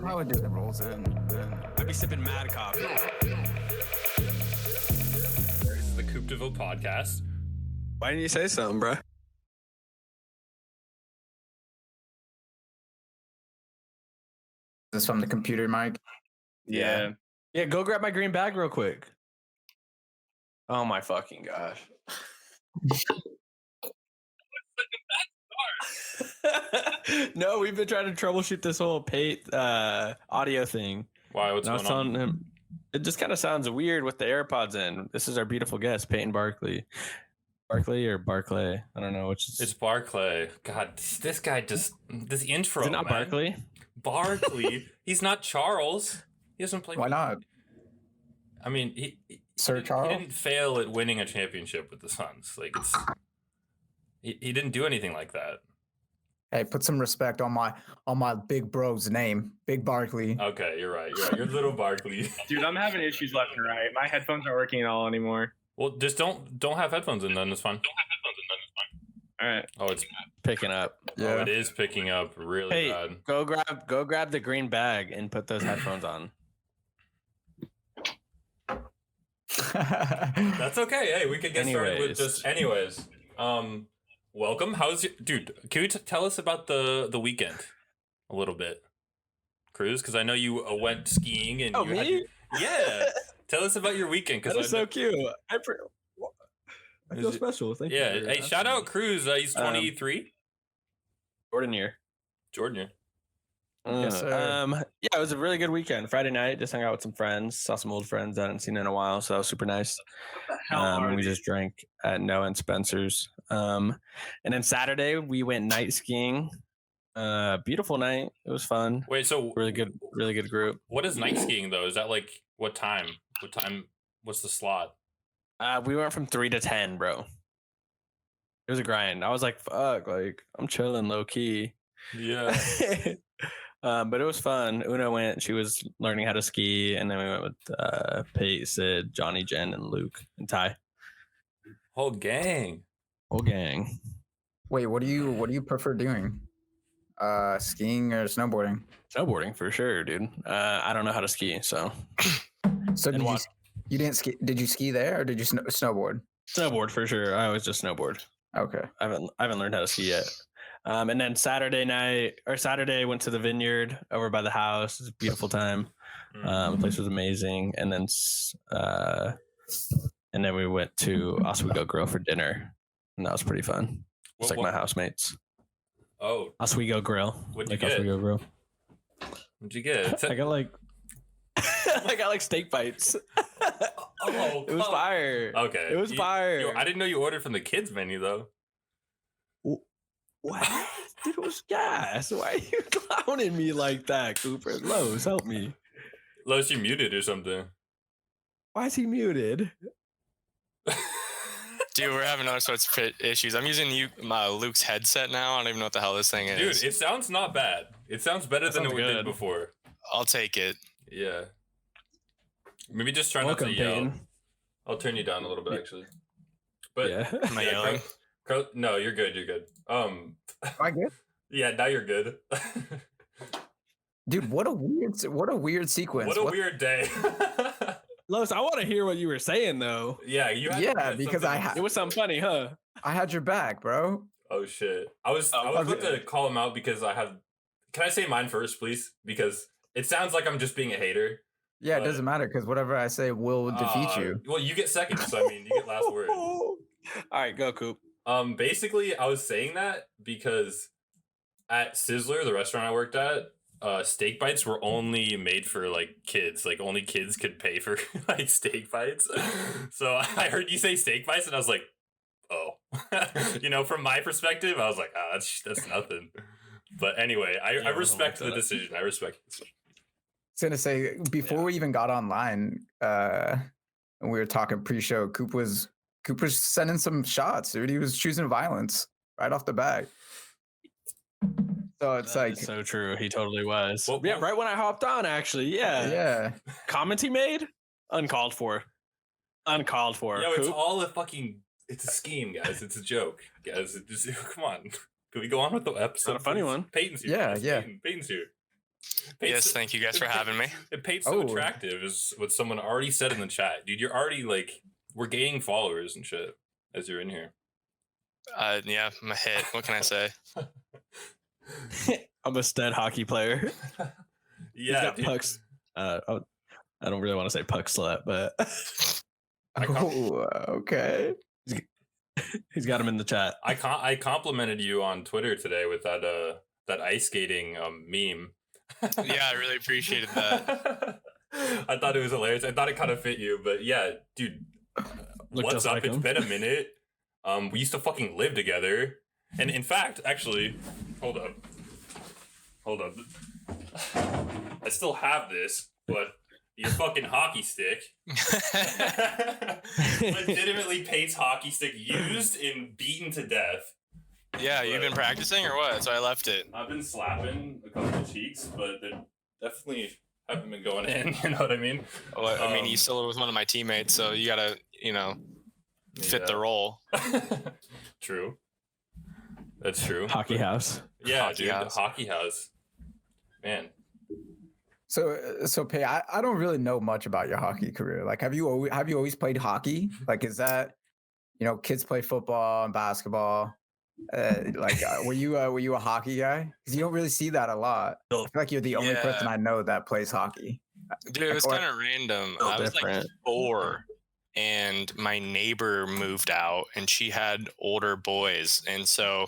I would do the rules in. I'd be sipping mad coffee. This is the Coopdeville Podcast. Why didn't you say something, bro? This from the computer mic. Yeah. Yeah, go grab my green bag real quick. Oh my fucking gosh. No, we've been trying to troubleshoot this whole audio thing. Why? What's And I was going on? telling him it just kind of sounds weird with the AirPods in. This is our beautiful guest, Payton Barclay. Barclay or Barclay? I don't know which is. It's Barclay. God, this guy just this intro. Is it not man. Barclay? Barclay. He's not Charles. He doesn't play. Why not? I mean, he Sir Charles? He didn't fail at winning a championship with the Suns. Like it's. He didn't do anything like that. Hey, put some respect on my big bro's name, Big Barkley. Okay, you're right. You're little Barclay. Dude, I'm having issues left and right. My headphones aren't working at all anymore. Well, just don't have headphones in. Then it's fine. All right. Oh, it's Picking up. oh, it is picking up really Hey, bad. go grab the green bag and put those headphones on. That's okay. Hey, we could get started with Anyways. just anyways. Welcome. How's your dude? Can you tell us about the weekend a little bit, Cruz? Because I know you went skiing and Oh, you me? yeah. Tell us about your weekend. That Because is so cute. I feel Is it- special. Thank yeah. you. Hey, shout out Cruz. He's 23. Jordan here. Jordan. Yes, sir. Yeah, it was a really good weekend. Friday night, just hung out with some friends, saw some old friends I hadn't seen in a while, so that was super nice. And we just drank at Noah and Spencer's. And then Saturday we went night skiing. Beautiful night. It was fun. Wait. So Really good group. what is night skiing though? Is that like what time? What time? What's the slot? We went from 3 to 10, bro. It was a grind. I was like, fuck, like I'm chilling low key. Yeah. But it was fun. Una went, she was learning how to ski, and then we went with Pate, Sid, Johnny, Jen, and Luke and Ty. Whole gang. Whole gang. Wait, what do you prefer doing? Skiing or snowboarding? Snowboarding for sure, dude. I don't know how to ski, so So And what? you didn't ski? Did you ski there or did you snowboard? snowboard for sure. I always just snowboard. Okay. I haven't learned how to ski yet. And then Saturday went to the vineyard over by the house. It was a beautiful time. The place was amazing. And then we went to Oswego Grill for dinner, and that was pretty fun. It's like my housemates. Oh, Oswego Grill. what'd you Like get? Oswego Grill. What'd you get? I got like I got like steak bites. Oh, It was fire. Okay. It was fire. I didn't know you ordered from the kids menu though. What? Dude, it was gas. Why are you clowning me like that, Cooper? Lowe's, help me. Unless you muted or something. Why is he muted? Dude, we're having all sorts of issues. I'm using Luke's headset now. I don't even know what the hell this thing Dude, is. it sounds not bad. It sounds better That than sounds it did good. before. I'll take it. Yeah. Maybe just try Welcome, not to yell. Payton. I'll turn you down a little bit actually. But Yeah. Am I yelling? No, you're good. You're good. Am I good? Yeah, now you're good. Dude, what a weird sequence. What a weird day. Lowe's, I want to hear what you were saying though. Yeah, you. Had Yeah, because It was something funny, huh? I had your back, bro. Oh shit! I was Oh, about okay. to call him out because I have. Can I say mine first, please? Because it sounds like I'm just being a hater. Yeah, it But- doesn't matter because whatever I say will defeat you. Well, you get second, so I mean, you get last word. All right, go, Coop. Basically, I was saying that because at Sizzler, the restaurant I worked at, steak bites were only made for like kids. Like only kids could pay for like steak bites. So I heard you say steak bites, and I was like, oh, from my perspective, I was like, that's nothing. But anyway, I I don't respect like the that. decision. I respect the decision. I was gonna say before we even got online, and we were talking pre-show, Coop was sending some shots, dude. He was choosing violence right off the bat. So it's That like, is so true. He totally was. Well, yeah, right when I hopped on, actually. Yeah. yeah. Comments he made? Uncalled for. Uncalled for. Yo, it's Coop. all it's a scheme, guys. It's a joke, guys. Come on. Can we go on with the episode? Not a funny please? one. Peyton's here. Yeah, Yes, yeah. Peyton's here. Yes, thank you guys for having me. It paid so attractive is what someone already said in the chat. Dude, you're already like, we're gaining followers and shit as you're in here. Yeah, I'm a hit. What can I say? I'm a stud hockey player. Yeah, He's got pucks. I don't really want to say puck slut, but okay. He's got him in the chat. I complimented you on Twitter today with that ice skating meme. Yeah, I really appreciated that. I thought it was hilarious. I thought it kind of fit you, but yeah, dude, what's up? It's been a minute. We used to fucking live together, and in fact, actually, hold up. I still have this, but your fucking hockey stick. Legitimately Pate's hockey stick used and beaten to death. Yeah, you've been practicing or what? So I left it. I've been slapping a couple of cheeks, but they definitely haven't been going in. You know what I mean? Well, I mean, you still was one of my teammates, so you gotta, fit the role. True. That's true. Hockey house. Yeah, Hockey dude. house. Hockey house. Man. So Pay, I don't really know much about your hockey career. Like, have you always played hockey? Like, is that, kids play football and basketball? Were you a hockey guy? Because you don't really see that a lot. I feel like you're the only person I know that plays hockey. Dude, it was kind of random. I was like 4, and my neighbor moved out, and she had older boys, and so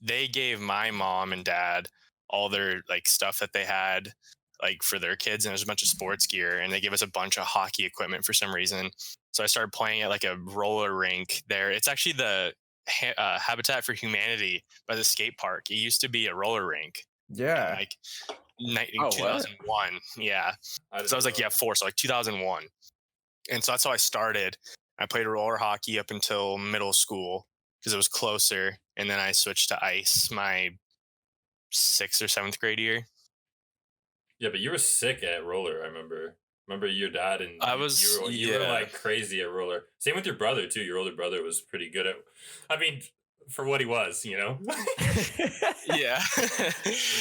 they gave my mom and dad all their like stuff that they had like for their kids, and there's a bunch of sports gear, and they gave us a bunch of hockey equipment for some reason. So I started playing at like a roller rink there. It's actually the Habitat for Humanity by the skate park. It used to be a roller rink. Yeah. Like 2001. What? Yeah. So I was like, 4. So like 2001. And so that's how I started. I played roller hockey up until middle school because it was closer. And then I switched to ice my 6th or 7th grade year. Yeah, but you were sick at roller, I remember. Remember your dad and you were like crazy at roller. Same with your brother too. Your older brother was pretty good at, I mean, for what he was, Yeah.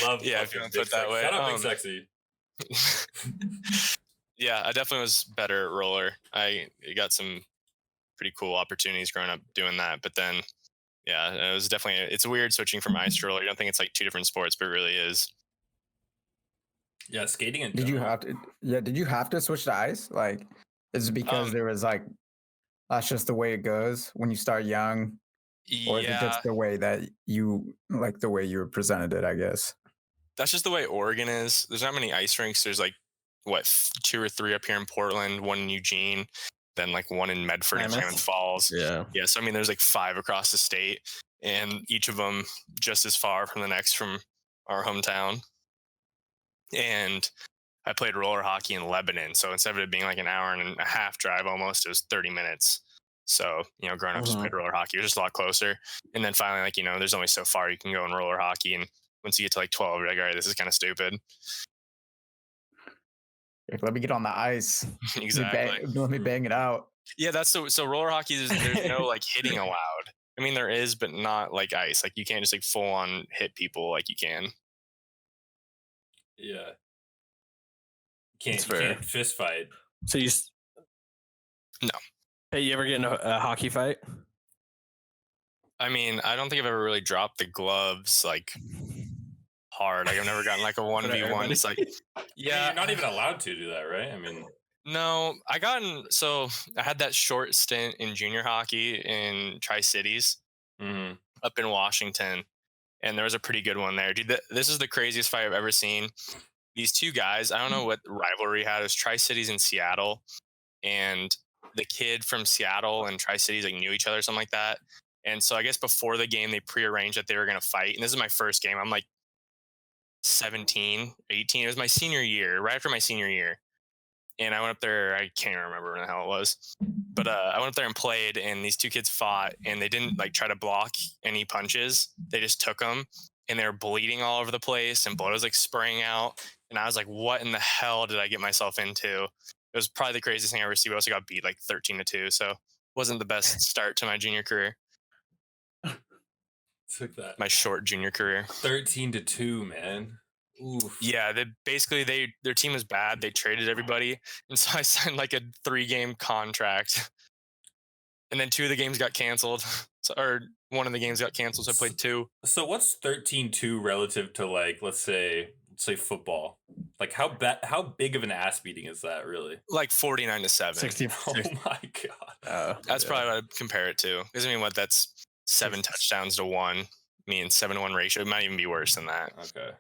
Love. Yeah, if you want to put it that way. Shout out Big Sexy. Yeah, I definitely was better at roller. I got some pretty cool opportunities growing up doing that, but then yeah, it was definitely it's weird switching from ice to roller. I don't think it's like 2 different sports, but it really is. Yeah, skating and did you have to switch to ice? Like, is it because there was like that's just the way it goes when you start young? Or is it just the way that you were presented it, I guess? That's just the way Oregon is. There's not many ice rinks. There's like 2 or 3 up here in Portland, 1 in Eugene, then like 1 in Medford and Klamath Falls. Yeah. So I mean, there's like 5 across the state, and each of them just as far from the next from our hometown. And I played roller hockey in Lebanon, so instead of it being like an hour and a half drive, almost it was 30 minutes. So growing up, just played roller hockey. It was just a lot closer. And then finally, like there's only so far you can go in roller hockey, and once you get to like 12, you're like, all right, this is kind of stupid. Let me get on the ice. Exactly. Let me bang it out. Yeah, that's so roller hockey. There's no like hitting allowed. I mean, there is, but not like ice. Like you can't just like full on hit people like you can. Yeah. You can't fist fight. So No. Hey, you ever get in a hockey fight? I mean, I don't think I've ever really dropped the gloves like hard. Like I've never gotten like a 1v1. It's like, yeah, you're not even allowed to do that, right? I mean, no, I had that short stint in junior hockey in Tri-Cities up in Washington, and there was a pretty good one there. Dude, this is the craziest fight I've ever seen. These 2 guys, I don't know what rivalry had. It was Tri-Cities in Seattle, and the kid from Seattle and Tri-Cities like knew each other or something like that. And so I guess before the game, they prearranged that they were going to fight. And this is my first game. I'm like 17, 18. It was my senior year, right after my senior year. And I went up there. I can't remember when the hell it was. But I went up there and played, and these 2 kids fought, and they didn't like try to block any punches. They just took them, and they were bleeding all over the place, and blood was like spraying out. And I was like, what in the hell did I get myself into? It was probably the craziest thing I ever seen. But I also got beat like 13-2. So it wasn't the best start to my junior career. Took that. My short junior career. 13-2, man. Oof. Yeah, their team was bad. They traded everybody, and so I signed like a 3-game contract, and then 2 of the games got canceled, or one of the games got canceled. So I played 2. So what's 13-2 relative to like let's say football? Like how big of an ass beating is that really? Like 49-7. 60. Oh my god. That's probably what I'd compare it to. Because I mean, that's 7 touchdowns to 1. I mean, 7-1 ratio. It might even be worse than that. Okay.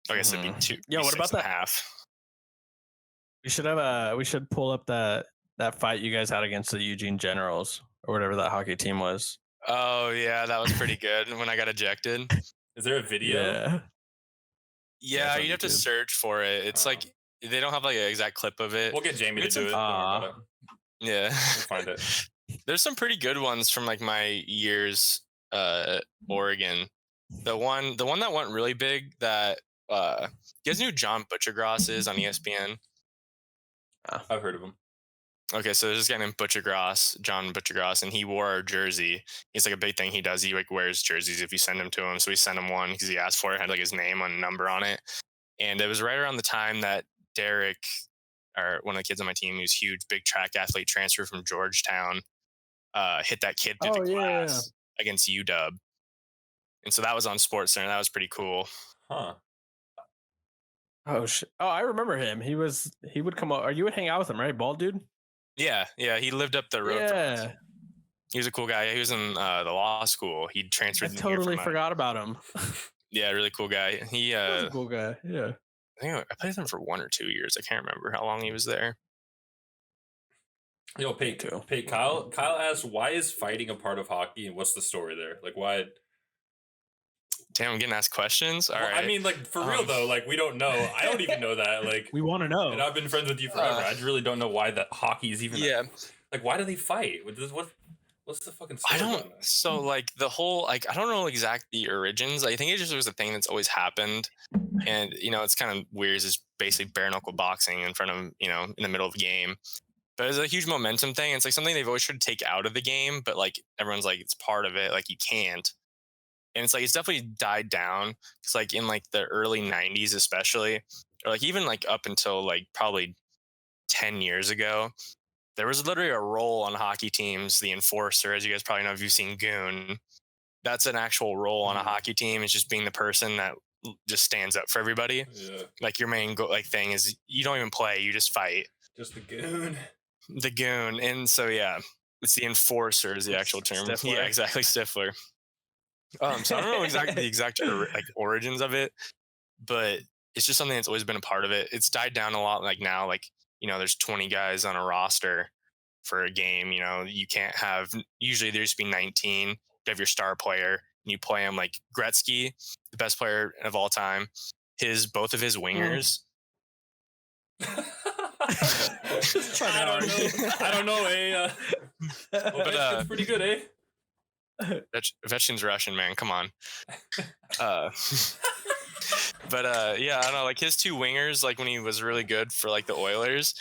I guess it'd be 2. Yeah, what about that? Half? We should pull up that fight you guys had against the Eugene Generals or whatever that hockey team was. Oh yeah, that was pretty good when I got ejected. Is there a video? Yeah, you have to search for it. It's like they don't have like an exact clip of it. We'll get Jamie to do it. Don't worry about it. Yeah. We'll find it. There's some pretty good ones from like my years Oregon. The one that went really big that you guys knew John Butchergross is on ESPN? I've heard of him. Okay, so there's this guy named John Butchergross, and he wore our jersey. It's like a big thing he does. He like wears jerseys if you send them to him. So we sent him one because he asked for it. Had like his name and number on it. And it was right around the time that Derek, or one of the kids on my team, who's huge, big track athlete, transfer from Georgetown, hit that kid through the glass against UW. And so that was on SportsCenter. That was pretty cool. Huh. Oh shit! Oh, I remember him. He would come out. Or you would hang out with him, right? Bald dude. Yeah. He lived up the road. Yeah. He was a cool guy. He was in the law school. He transferred. I totally forgot about him. Yeah, really cool guy. He was a cool guy. Yeah. I think I played with him for 1 or 2 years. I can't remember how long he was there. Yo, Pate, Kyle asked, why is fighting a part of hockey, and what's the story there? Like, why? Damn, I'm getting asked questions. All right. I mean, like, for real though, like, we don't know. I don't even know that. Like, we want to know. And I've been friends with you forever. I just really don't know why that hockey is even. Yeah. Like, why do they fight? What's the fucking story? I don't. So, like, the whole, like, I don't know exact the origins. I think it just was a thing that's always happened, and it's kind of weird. It's basically bare knuckle boxing in front of in the middle of a game. But it's a huge momentum thing. It's like something they've always tried to take out of the game, but like everyone's like it's part of it. Like you can't. And it's like it's definitely died down. It's like in like the early 90s, especially, or like even like up until like probably 10 years ago, there was literally a role on hockey teams, the enforcer, as you guys probably know if you've seen Goon. That's an actual role on a hockey team. It's just being the person that just stands up for everybody. Yeah. Like your main thing is you don't even play, you just fight. Just the goon. The goon. And so yeah, it's the enforcer is the actual term. Stifler. Yeah, exactly, Stifler. So I don't know exactly the exact like origins of it, but it's just something that's always been a part of it. It's died down a lot. Like now, like there's 20 guys on a roster for a game. You can't have. Usually there used to be 19. You have your star player, and you play him like Gretzky, the best player of all time. Both of his wingers. I don't know. But pretty good, eh? Ovechkin's Russian, man. Come on. But yeah, I don't know. Like his 2 wingers, like when he was really good for like the Oilers,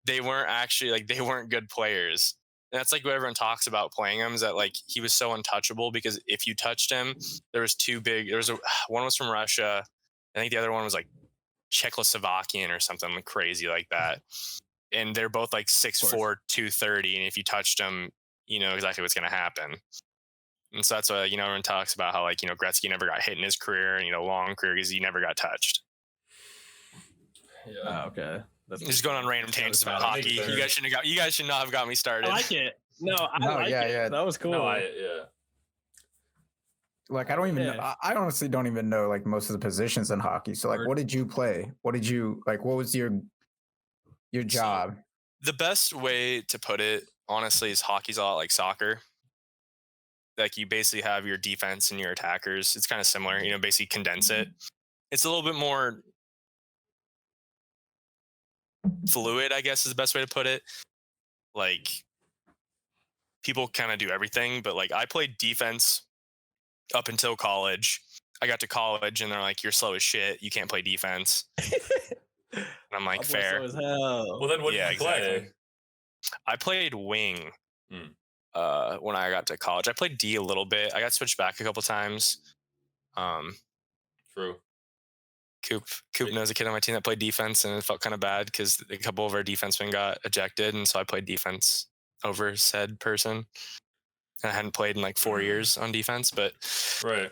they weren't actually like they weren't good players. And that's like what everyone talks about playing him is that like he was so untouchable because if you touched him, there was 2 big. There was one was from Russia. I think the other one was like Czechoslovakian or something crazy like that. And they're both like 6'4", 230, and if you touched them, you know exactly what's going to happen. And so that's why everyone talks about how like Gretzky never got hit in his career, and long career because he never got touched. Yeah. Okay. That's just going on random tangents about hockey. You guys should not have got me started. I like it. No, I like it. Yeah. That was cool. No, Like I don't even know, I honestly don't even know like most of the positions in hockey. So like what did you play? What was your job? So, the best way to put it, honestly, is hockey's a lot like soccer. Like you basically have your defense and your attackers. It's kind of similar, basically condense it. It's a little bit more fluid, I guess is the best way to put it. Like people kind of do everything, but like I played defense up until college. I got to college and they're like, you're slow as shit. You can't play defense. And I'm like, fair. Slow as hell. Well, then what did you play? I played wing. When I got to college. I played D a little bit. I got switched back a couple times. True. Coop knows a kid on my team that played defense, and it felt kind of bad because a couple of our defensemen got ejected, and so I played defense over said person. And I hadn't played in like 4 years on defense, but Right.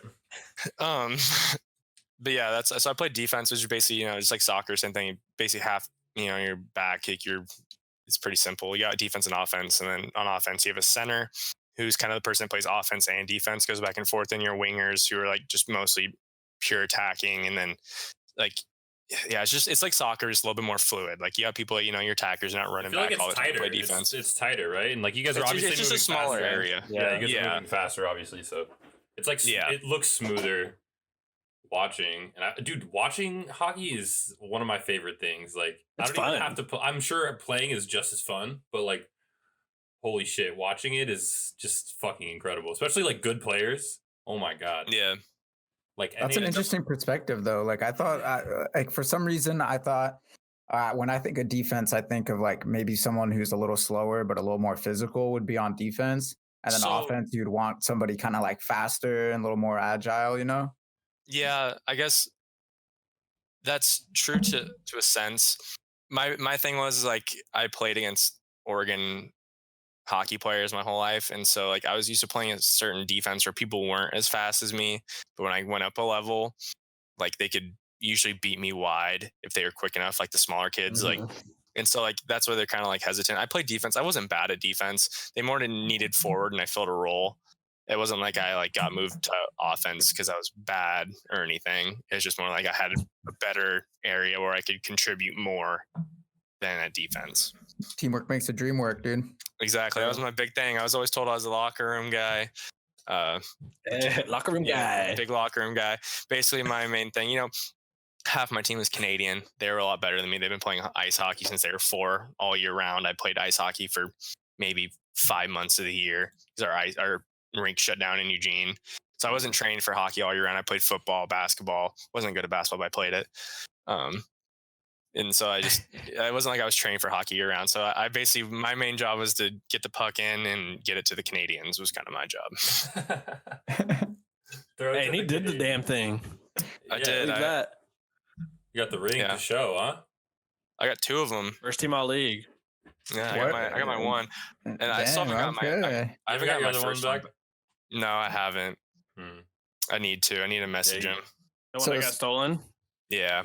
But yeah, so I played defense, which is basically, just like soccer, same thing. You basically have, your back kick, it's pretty simple. You got defense and offense, and then on offense you have a center who's kind of the person that plays offense and defense, goes back and forth, and your wingers who are like just mostly pure attacking, and then like it's like soccer, just a little bit more fluid. Like you have people, your attackers are not running back all the time to play defense. It's tighter, right? And like you guys are obviously it's just a smaller faster. area. Yeah, you guys are moving faster, obviously. So it's like it looks smoother watching. And dude, watching hockey is one of my favorite things. Like It's I don't even fun. have to. I'm sure playing is just as fun, but like, holy shit, watching it is just fucking incredible. Especially like good players. Oh my god. Yeah. Like That's an interesting perspective, though. Like I thought, like for some reason, I thought when I think of defense, I think of like maybe someone who's a little slower but a little more physical would be on defense, and then offense, you'd want somebody kind of like faster and a little more agile, Yeah, I guess that's true to a sense. My thing was like I played against Oregon hockey players my whole life, and so like I was used to playing a certain defense where people weren't as fast as me, but when I went up a level, like they could usually beat me wide if they were quick enough, like the smaller kids. Like, and so like that's why they're kind of like hesitant. I played defense. I wasn't bad at defense. They more needed forward, and I filled a role. It wasn't like I like got moved to offense because I was bad or anything. It was just more like I had a better area where I could contribute more than at defense. Teamwork makes the dream work, dude. Exactly. That was my big thing. I was always told I was a locker room guy. Locker room guy. Big locker room guy. Basically, my main thing, half my team was Canadian. They were a lot better than me. They've been playing ice hockey since they were 4 all year round. I played ice hockey for maybe 5 months of the year because our rink shut down in Eugene. So I wasn't trained for hockey all year round. I played football, basketball. Wasn't good at basketball, but I played it. And so it wasn't like I was training for hockey year round. So I basically, my main job was to get the puck in and get it to the Canadians was kind of my job. Hey, and he did the damn thing. I did. You got the ring to show, huh? I got 2 of them. First team all league. Yeah, I got my one. And I still haven't got my, I haven't got my first one. No, I haven't. I need to. I need to message him. The one that got stolen? Yeah.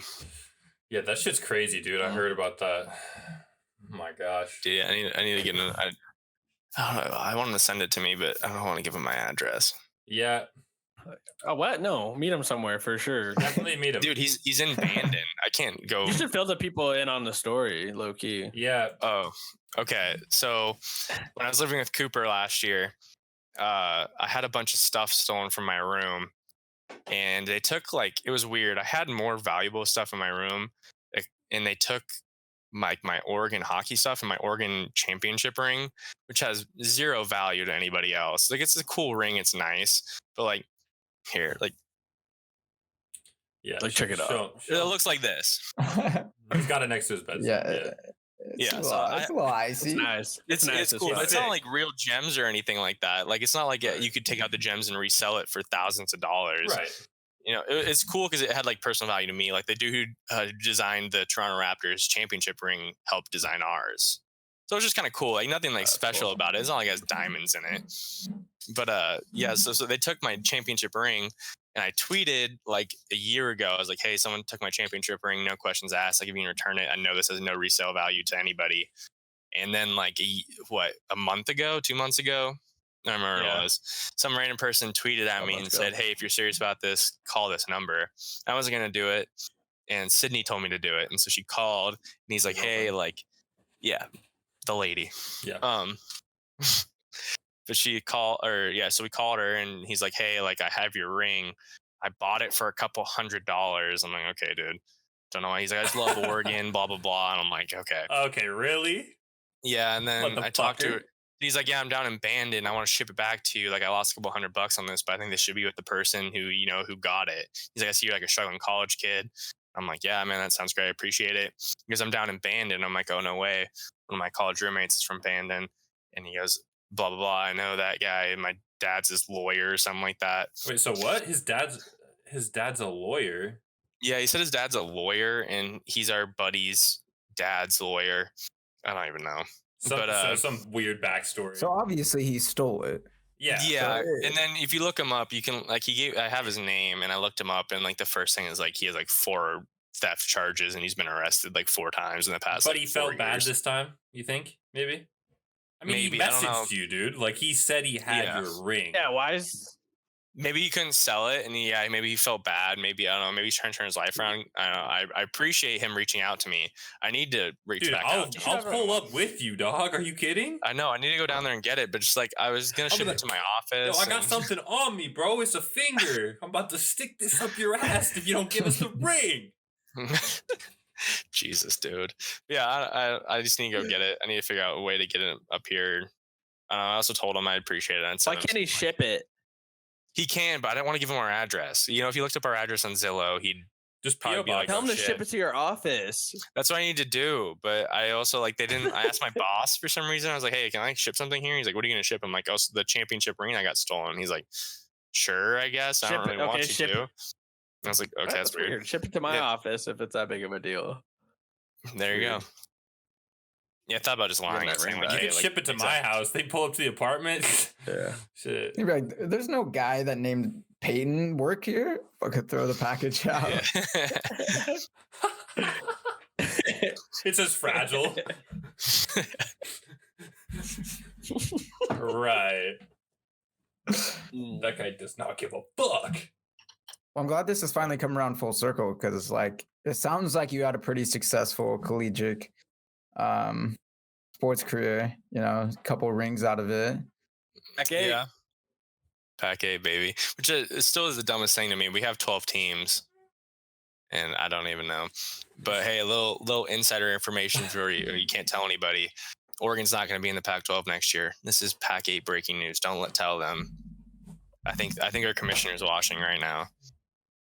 Yeah, that shit's crazy, dude. I heard about that. Oh my gosh. Yeah, I need to get in. I want him to send it to me, but I don't want to give him my address. Yeah. Oh, what? No, meet him somewhere for sure. Definitely meet him. Dude, he's in Bandon. I can't go. You should fill the people in on the story, low key. Yeah. Oh, okay. So when I was living with Cooper last year, I had a bunch of stuff stolen from my room. And they took it was weird. I had more valuable stuff in my room, and they took my Oregon hockey stuff and my Oregon championship ring, which has 0 value to anybody else. Like, it's a cool ring, it's nice, but here, yeah, check it out. It looks like this. He's got it next to his bed. Yeah. It's a little icy. It's nice. It's nice. cool. It's not like real gems or anything like that. Like, it's not like you could take out the gems and resell it for thousands of dollars. Right. It's cool because it had personal value to me. Like, the dude who designed the Toronto Raptors championship ring helped design ours. So it's just kind of cool. Like, nothing special about it. It's not like it has diamonds in it. But yeah, so they took my championship ring, and I tweeted a year ago. I was like, hey, someone took my championship ring, no questions asked. Like, if you can return it, I know this has no resale value to anybody. And then a month ago, 2 months ago, I don't remember what it was. Some random person tweeted at me and said, hey, if you're serious about this, call this number. I wasn't going to do it. And Sydney told me to do it. And so she called, and he's like, hey, yeah, the lady. Yeah. But she called, so we called her, and he's like, hey, I have your ring. I bought it for $200. I'm like, okay, dude. Don't know why. He's like, I just love Oregon, blah, blah, blah. And I'm like, okay. Okay, really? Yeah. And then I talked to her. He's like, yeah, I'm down in Bandon. I want to ship it back to you. I lost a couple $100 on this, but I think this should be with the person who got it. He's like, I see you're a struggling college kid. I'm like, yeah, man, that sounds great. I appreciate it. Because I'm down in Bandon. I'm like, oh, no way. One of my college roommates is from Bandon. And he goes, blah, blah, blah. I know that guy. My dad's his lawyer or something like that. Wait, so what? His dad's a lawyer? Yeah, he said his dad's a lawyer, and he's our buddy's dad's lawyer. I don't even know. Some weird backstory. So obviously he stole it. Yeah. Yeah, and then if you look him up, you can like I have his name, and I looked him up, and like the first thing is like he has like 4 theft charges, and he's been arrested like 4 times in the past. But like, he 4 felt bad years. this time. You think? Maybe. I mean, Maybe, he I don't know. messaged you, dude. Like he said he had Yeah. your ring. Yeah, why is Maybe he couldn't sell it, and maybe he felt bad. Maybe I don't know. Maybe he's trying to turn his life around. I don't know. I appreciate him reaching out to me. I need to reach Dude, back I'll out. To him. pull up with you, dog. Are you kidding? I know. I need to go down there and get it, but just like I was gonna ship it to my office. Yo, I got and- something on me, bro. It's a finger. I'm about to stick this up your ass if you don't give us the ring. Jesus, dude. Yeah, I just need to go get it. I need to figure out a way to get it up here. I also told him I'd appreciate it. And why can't he ship it? He can, but I don't want to give him our address. You know, if he looked up our address on Zillow, he'd Just probably be like, Tell "Oh, him to shit." ship it to your office. That's what I need to do. But I also like they didn't. I asked my boss for some reason. I was like, "Hey, can I ship something here?" He's like, "What are you gonna ship?" I'm like, "Oh, so the championship ring I got stolen." He's like, "Sure, I guess. I Ship don't it. really want Okay, you ship to." it. I was like, "Okay, that's weird." Ship it to my Yeah. office if it's that big of a deal. There you go. Yeah, I thought about just lying that and saying ring like, back. You "Hey, can ship it to my house. They pull up to the apartment. Yeah. Shit. You'd be like, there's no guy that named Payton work here. I could throw the package out. It says fragile. Right. That guy does not give a fuck. Well, I'm glad this has finally come around full circle because it's like it sounds like you had a pretty successful collegiate sports career. You know, a couple rings out of it. Okay. Yeah. Pack A, baby. Which is still is the dumbest thing to me. We have 12 teams, and I don't even know. But hey, a little insider information for you. You can't tell anybody. Oregon's not going to be in the Pac-12 next year. This is Pac 8 breaking news. Don't tell them. I think our commissioner's watching right now.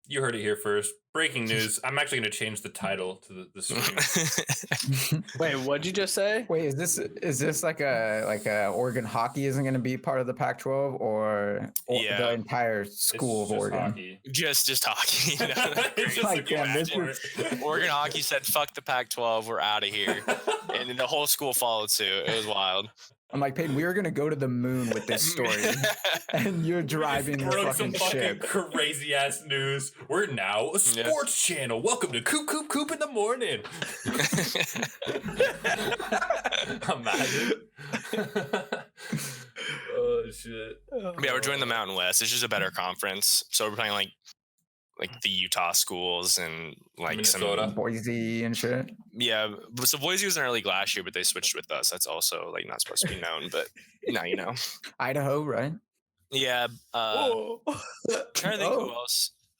You heard it here first. Breaking news. I'm actually going to change the title to the stream. Wait, what'd you just say? Wait, is this like a Oregon hockey isn't going to be part of the Pac-12 or Yeah. the entire school of It's just Oregon? hockey. just hockey. You know? It's just Like, a damn, this grab is- for it. Oregon hockey said, "Fuck the Pac-12. We're out of here," and then the whole school followed suit. It was wild. I'm like, Peyton, we are going to go to the moon with this story, and you're driving the Broke some fucking ship. crazy ass news. We're now a sports channel. Welcome to Coop in the morning. Imagine. Oh shit. Yeah, we're joining the Mountain West. It's just a better conference. So we're playing like the Utah schools and like Minnesota. some Boise and shit. yeah. So Boise was in our league last year, but they switched with us. That's also like not supposed to be known, but now you know. Idaho, right? Yeah. Oh. Trying to think Oh.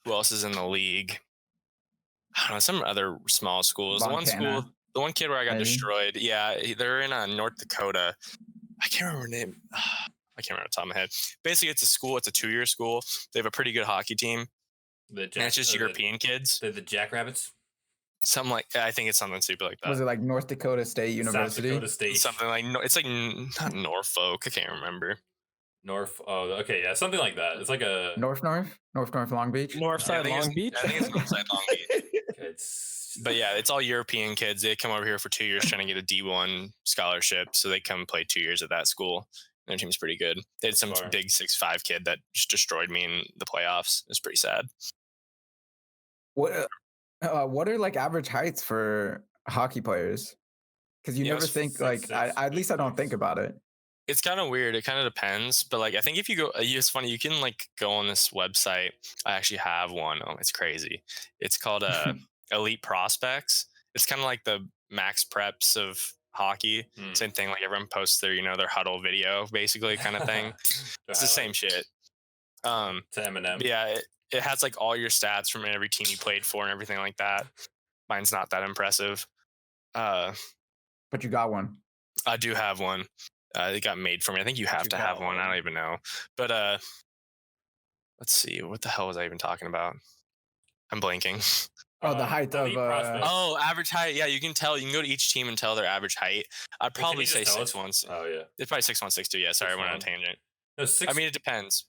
who else is in the league. I don't know, some other small schools. Montana. The one kid where I got Maybe. destroyed. Yeah, they're in North Dakota. I can't remember her name. I can't remember off the top of my head. Basically, it's a school. It's a 2-year school. They have a pretty good hockey team. And it's just European kids. The Jackrabbits. Something like I think it's something stupid like that. Was it like North Dakota State South University? Dakota State. Something like it's like not Norfolk. I can't remember. North. Oh, okay, yeah, something like that. It's like a. North Long Beach. I Northside think it's- Long Beach? I think it's Northside Long Beach. It's. But yeah, it's all European kids. They come over here for 2 years trying to get a D1 scholarship, so they come play 2 years at that school. Their team's pretty good. They had some Far. big 6'5" kid that just destroyed me in the playoffs. It was pretty sad. What are like average heights for hockey players? Because you Yeah, never it's think 6'6", like at least I don't think about it. It's kind of weird. It kind of depends, but like I think if you go, it's funny. You can like go on this website. I actually have one. Oh, it's crazy. It's called Elite Prospects. It's kind of like the Max Preps of hockey. Hmm. Same thing. Like everyone posts their their huddle video, basically kind of thing. It's the same shit. To Eminem. But yeah, it has like all your stats from every team you played for and everything like that. Mine's not that impressive. But you got one. I do have one. It got made for me. I think you have to have one. I don't even know. But let's see. What the hell was I even talking about? I'm blanking. Oh, the height of Elite prospects. Oh, average height. Yeah, you can tell. You can go to each team and tell their average height. I'd Can probably you say just tell us? 6'1". Oh yeah. It's probably 6'1", 6'2". Yeah, sorry, I went on a 6'1". tangent. No, 6. I mean, it depends.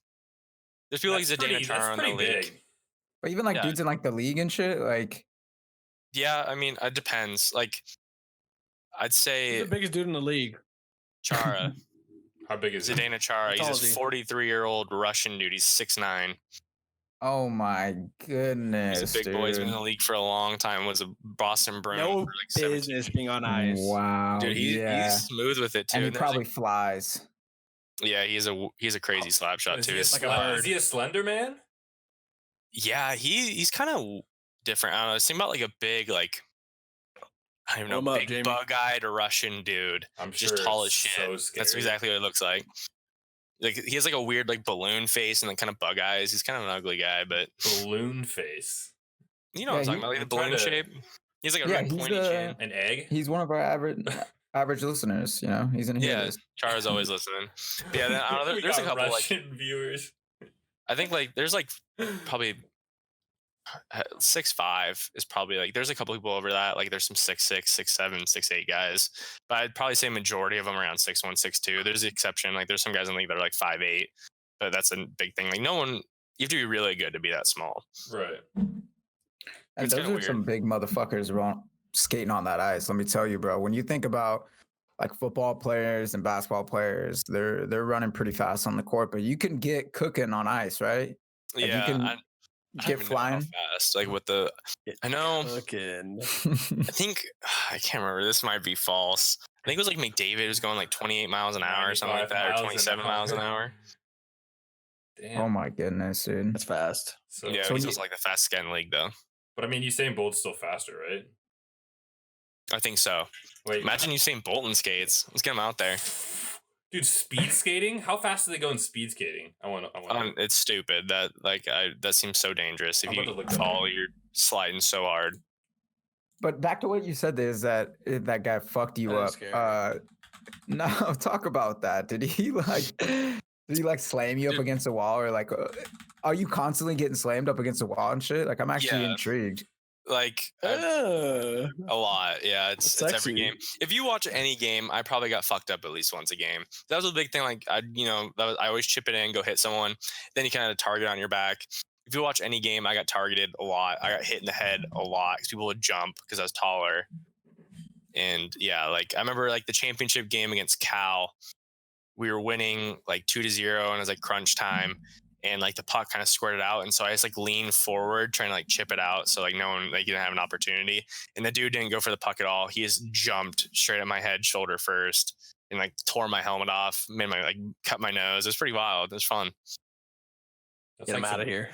There's people like Zdeno Chara in the league. But even like Yeah. dudes in like the league and shit, like Yeah, I mean, it depends. Like, I'd He's say the biggest dude in the league. Chara, How big is he? Zdeno Chara. How He's tall this is he? 43-year-old Russian dude. He's 6'9". oh my goodness, He's a big boy. He's been in dude. the league for a long time. Was a Boston Bruin No for like 17 business being on ice. Wow, Dude, yeah. he's smooth with it too. And he And there's, probably flies. yeah, he's a crazy slap shot Is too. he, His like a slap- bird. is he a slender man? Yeah, he's kind of different. I don't know. It's about like a big, like, I don't even Warm know, up, big Jamie. bug-eyed Russian dude. I'm sure Just tall as it's shit. so That's scary. exactly what it looks like. Like he has like a weird like balloon face and then kind of bug eyes. He's kind of an ugly guy, but Balloon face. you know what I'm talking about, like the I'm trying balloon to- shape. He's like a Yeah, red he's pointy the- chin. An egg? He's one of our average listeners. You know, he's in here. Yeah, Chara's always listening. But yeah, then, I don't know, We there's a got couple like Russian viewers. I think like there's like probably 6'5" is probably like there's a couple people over that. Like there's some 6'6", 6'7", 6'8" guys, but I'd probably say majority of them around 6'1", 6'2". There's the exception. Like there's some guys in the league that are like 5'8", but that's a big thing. Like no one, you have to be really good to be that small. Right. And It's those kinda are some big motherfuckers skating on that ice. Let me tell you, bro. When you think about like football players and basketball players, they're running pretty fast on the court, but you can get cooking on ice, right? Like, Yeah, you can I don't get even know how flying. fast. Like with the, I know. Looking. I think I can't remember. This might be false. I think it was like McDavid was going like 28 miles an hour or something like 95 that, or miles an 27 miles an hour. Damn. Oh my goodness, dude. That's fast. So, Yeah, So he's you- just like the fastest guy in the league, though. but I mean, Usain Bolt's still faster, right? I think so. Wait, Imagine Usain Bolt in skates. Let's get him out there. dude, speed skating? How fast do they go in speed skating? I want to. It's stupid. That seems so dangerous. If I'm you about to look that fall, up. you're sliding so hard. But back to what you said is that that guy fucked you That up. is scary. No, talk about that. Did he like slam you up Dude. against the wall, or like are you constantly getting slammed up against the wall and shit? Like I'm actually Yeah. intrigued. Like Uh, a lot. Yeah, it's every Sexy. game. If you watch any game, I probably got fucked up at least once a game. That was a big thing. Like I always chip it in, go hit someone. Then you kind of target on your back. If you watch any game, I got targeted a lot. I got hit in the head a lot because people would jump because I was taller. And yeah, like I remember like the championship game against Cal, we were winning like 2-0, and it was like crunch time. And like the puck kind of squirted out, and so I just like leaned forward trying to like chip it out, so like no one like didn't have an opportunity. And the dude didn't go for the puck at all. He just jumped straight at my head, shoulder first, and like tore my helmet off, made my like cut my nose. It was pretty wild. It was fun. That's get him like out of some- here.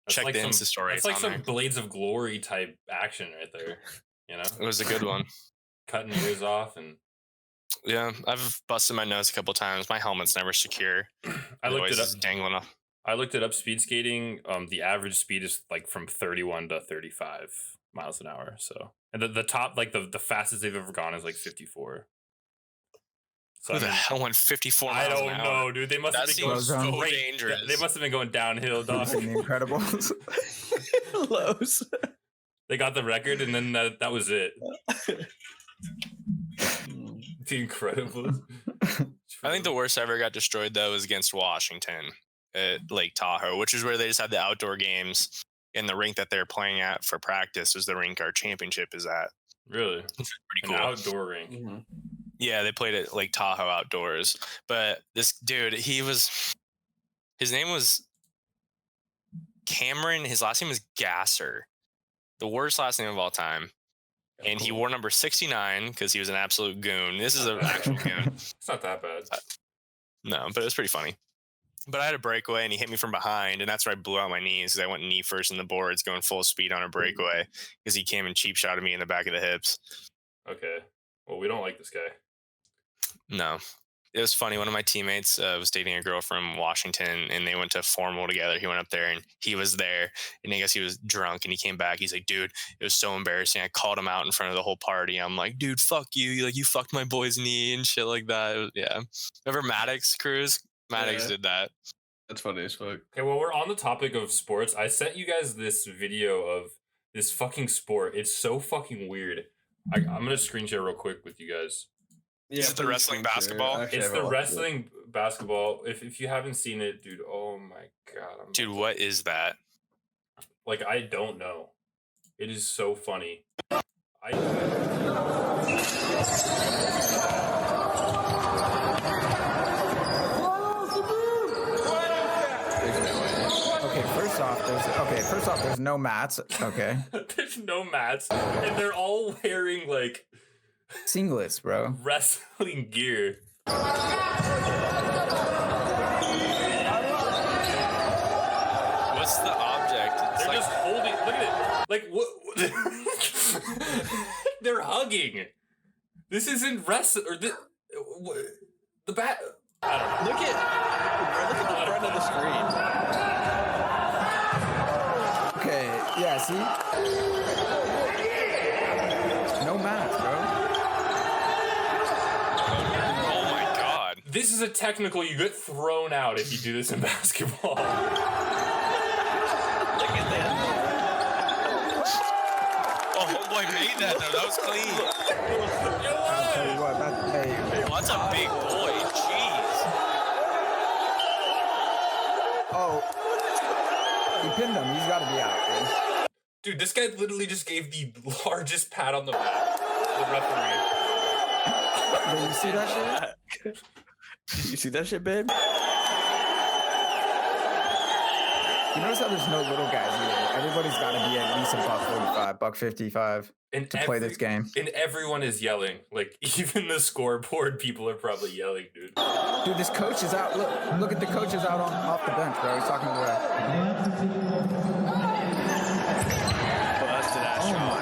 that's Check like the some- Insta story. That's It's like on some there. Blades of Glory type action right there. You know, It was a good one. cutting ears off, and Yeah, I've busted my nose a couple times. My helmet's never secure. I looked Always it up. just dangling off. I looked it up. Speed skating. The average speed is like from 31 to 35 miles an hour. So, and the top, like the fastest they've ever gone is like 54. So Who I the mean, hell went 54 I miles don't an hour? know, dude. They must That have been seems going so straight. dangerous. They must have been going downhill, dog. In the Incredibles. Lows. They got the record, and then that was it. The Incredibles. I think the worst I ever got destroyed though was against Washington at Lake Tahoe, which is where they just had the outdoor games, and the rink that they're playing at for practice was the rink our championship is at. Really Pretty an cool. outdoor rink. Yeah, they played at Lake Tahoe outdoors. But this dude, his name was Cameron. His last name is Gasser. The worst last name of all time. And he wore number 69 because he was an absolute goon. This is an actual goon. It's not that bad. No, but it was pretty funny. But I had a breakaway and he hit me from behind, and that's where I blew out my knees because I went knee first in the boards going full speed on a breakaway because he came and cheap shotted me in the back of the hips. Okay. Well, we don't like this guy. No. It was funny. One of my teammates was dating a girl from Washington, and they went to formal together. He went up there, and he was there, and I guess he was drunk, and he came back. He's like, dude, it was so embarrassing. I called him out in front of the whole party. I'm like, dude, fuck you. You fucked my boy's knee and shit like that. It was, yeah. Remember Maddox Cruz? Maddox Yeah. did that. That's funny as fuck. Okay, well, we're on the topic of sports. I sent you guys this video of this fucking sport. It's so fucking weird. I'm going to screen share real quick with you guys. Is it the please wrestling screen share. basketball? I actually It's have the a lot. wrestling basketball. If you haven't seen it, dude, oh my God. Dude, what is that? Like, I don't know. It is so funny. First off, there's no mats. Okay. There's no mats, and they're all wearing like singlets, bro. Wrestling gear. What's the object? They're just holding. Look at it. Like what? They're hugging. This isn't wrestling or the bat. I don't know. Look at the front of the screen. Okay, yeah, see? No mats, bro. Oh my god. This is a technical. You get thrown out if you do this in basketball. Look at that. Oh, homeboy made that though. That was clean. I'll tell you what, That's a big boy. Jeez. Oh. He pinned him. He's got to be out, dude. Dude, this guy literally just gave the largest pat on the back to the referee. Did you see that shit? You see that shit, babe? You notice how there's no little guys either. Everybody's got to be at least a $145, $155 to play this game. And everyone is yelling. Like, even the scoreboard people are probably yelling, dude. Dude, this coach is out. Look at the coach is out off the bench, bro. He's talking to the ref. Busted ass shot.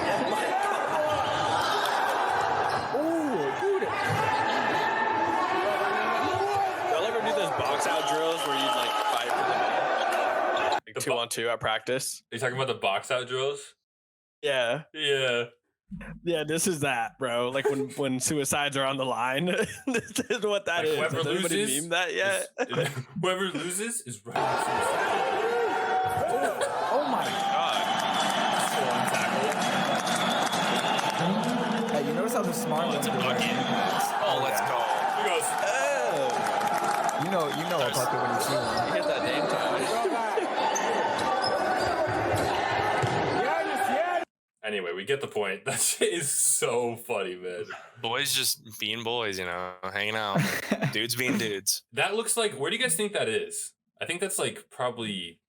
Oh, dude. Y'all ever do those box out drills where you like fight for the ball? Like 2-on-2 at practice? Are you talking about the box out drills? Yeah. Yeah. Yeah, this is that, bro. Like when suicides are on the line. This is what that Like is. whoever Has anybody loses memed that yet? Whoever loses is right. Oh my God. Still on tackle. Hey, you notice how the smart Oh, it's a ones do bucket. that? Oh, let's go. He goes, You know a bucket when you see one. You hit that name tag. anyway, we get the point. That shit is so funny, man. Boys just being boys, hanging out. Dudes being dudes. That looks like, where do you guys think that is? I think that's like probably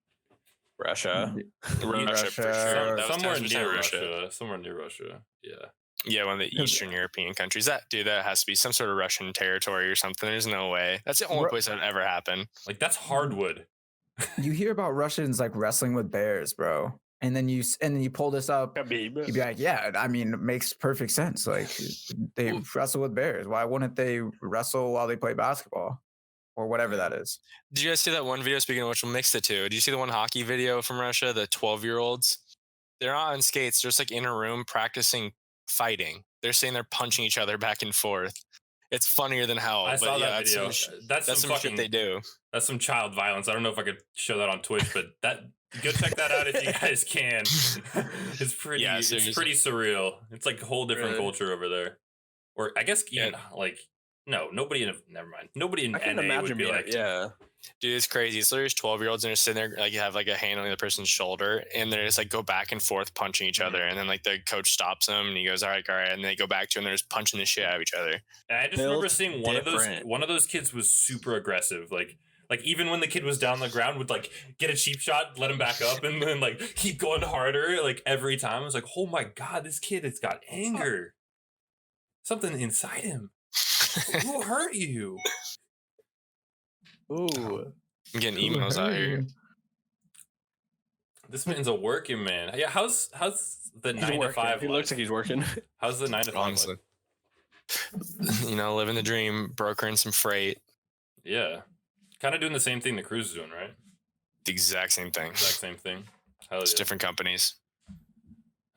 Russia. Russia for sure. That was somewhere 10% near Russia. Somewhere near Russia. Yeah. Yeah, one of the Eastern European countries. That has to be some sort of Russian territory or something. There's no way. That's the only place that would ever happen. Like, that's hardwood. You hear about Russians like wrestling with bears, bro. And then you pull this up, you'd be like, yeah, I mean, it makes perfect sense. Like, they wrestle with bears. Why wouldn't they wrestle while they play basketball or whatever that is? Did you guys see that one video? Speaking of which, we'll mix the two. Did you see the one hockey video from Russia? The 12-year-olds, they're not on skates. They're just like in a room practicing fighting. They're saying they're punching each other back and forth. It's funnier than hell. I saw that video. That's some shit they do. That's some child violence. I don't know if I could show that on Twitch, but go check that out if you guys can. It's pretty. Yeah, it's pretty surreal. It's like a whole different culture over there. Or I guess even like nobody in never mind. Nobody in NA would be like, yeah. Dude, it's crazy. It's literally 12-year-olds and they're sitting there, like you have like a hand on the other person's shoulder, and they're just like go back and forth punching each other, and then like the coach stops them and he goes, all right, and they go back to him and they're just punching the shit out of each other. And I just remember seeing one of those kids was super aggressive, like even when the kid was down on the ground would like get a cheap shot, let him back up, and then like keep going harder like every time. I was like, oh my god, this kid has got anger, something inside him. Who hurt you? Ooh, I'm getting emails out here. This man's a working man. Yeah, how's the 9 to 5? He looks like he's working. How's the 9 to 5? Honestly, living the dream, brokering some freight. Yeah, kind of doing the same thing the Cruise is doing, right? The exact same thing. Hell It's yeah. different companies.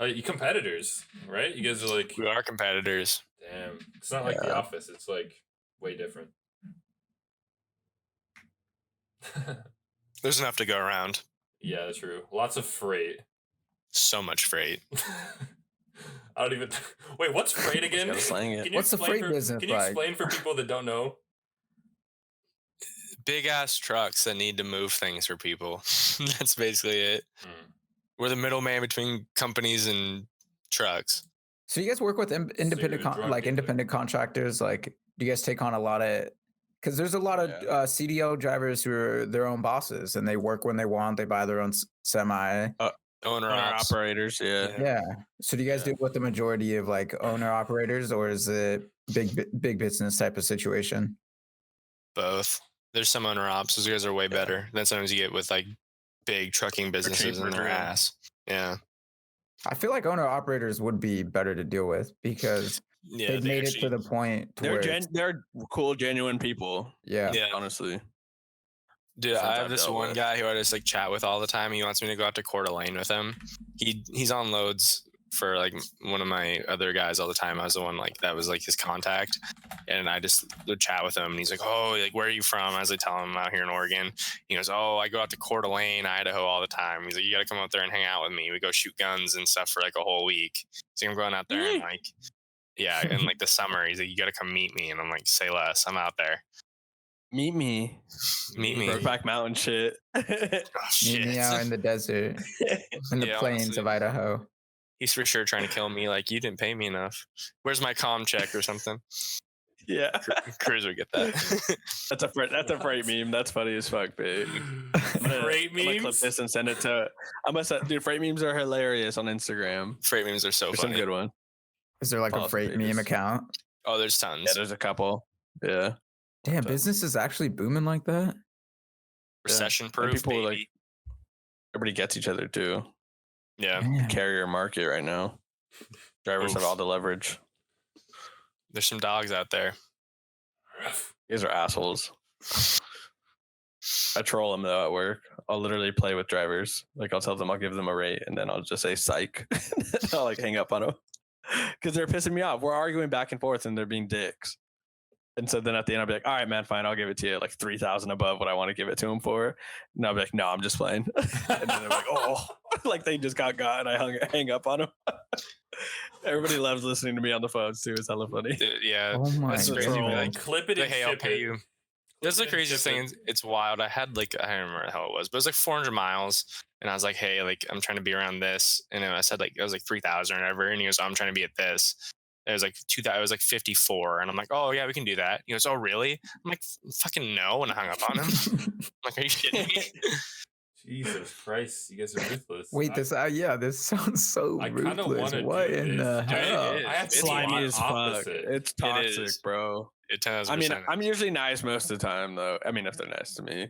You competitors, right? You guys are like, We are competitors. damn. It's not like The Office. It's like way different. There's enough to go around. Yeah, true. Lots of freight. So much freight. I don't even. Wait, what's freight again? Gotta slang it. Can you What's the explain freight business Can you like? explain for people that don't know? Big ass trucks that need to move things for people. That's basically it. We're the middleman between companies and trucks. So you guys work with independent drug independent contractors? Like, do you guys take on a lot of? Because there's a lot of CDL drivers who are their own bosses and they work when they want. They buy their own semi. Owner operators. Yeah. So do you guys deal with the majority of like owner operators, or is it big business type of situation? Both. There's some owner ops. Those guys are way better than sometimes you get with like big trucking businesses in their ass. Yeah. I feel like owner operators would be better to deal with because they've made it to the point to where they're cool, genuine people. Yeah. Honestly. Dude, I have this one guy who I just like chat with all the time. He wants me to go out to Coeur d'Alene with him. He's on loads for like one of my other guys all the time. I was the one like that was like his contact, and I just would chat with him. And he's like, "Oh, like where are you from?" As I tell him I'm out here in Oregon. He goes, "Oh, I go out to Coeur d'Alene, Idaho all the time." He's like, "You got to come out there and hang out with me. We go shoot guns and stuff for like a whole week." So I'm going out there and like, yeah, in like the summer. He's like, "You got to come meet me," and I'm like, "Say less. I'm out there." Meet me. Brokeback Mountain shit. Meet me out in the desert, in the plains of Idaho. He's for sure trying to kill me. Like, you didn't pay me enough. Where's my comm check or something? Yeah. Cruz would get that. That's a freight meme. That's funny as fuck, babe. Freight memes? I'm gonna clip this and send it to. Dude, freight memes are hilarious on Instagram. Freight memes are so There's funny. some good one. Is there like a freight meme account? Oh, there's tons. Yeah, there's a couple. Yeah. Damn, business is actually booming like that. Recession proof. People like everybody gets each other too. Yeah. Damn. Carrier market right now. Drivers have all the leverage. There's some dogs out there. These are assholes. I troll them though at work. I'll literally play with drivers. Like I'll tell them I'll give them a rate and then I'll just say psych. I'll like hang up on them because they're pissing me off. We're arguing back and forth and they're being dicks. And so then at the end, I'll be like, all right, man, fine. I'll give it to you like 3,000 above what I want to give it to him for. And I'll be like, no, I'm just playing. And then they're like, oh, like they just got and I hang up on him. Everybody loves listening to me on the phones too. It's hella funny. Yeah. Oh my That's crazy. God. Like, clip it and hey, I'll ship pay it. you. That's the craziest thing. It's wild. I had like, I don't remember how it was, but it was like 400 miles. And I was like, hey, like I'm trying to be around this. And then I said like, it was like 3,000 or whatever. And he goes, I'm trying to be at this. It was like 2,000. It was like 54. And I'm like, oh yeah, we can do that. He goes, oh really? I'm like, fucking no. And I hung up on him. I'm like, are you kidding me? Jesus Christ, you guys are ruthless. Wait, this sounds so I kind of ruthless. want to What do in this. the hell? It is. I have It's slimy as fuck. opposite. It's toxic, bro. It 10,000%. I mean, I'm usually nice most of the time, though. I mean, if they're nice to me.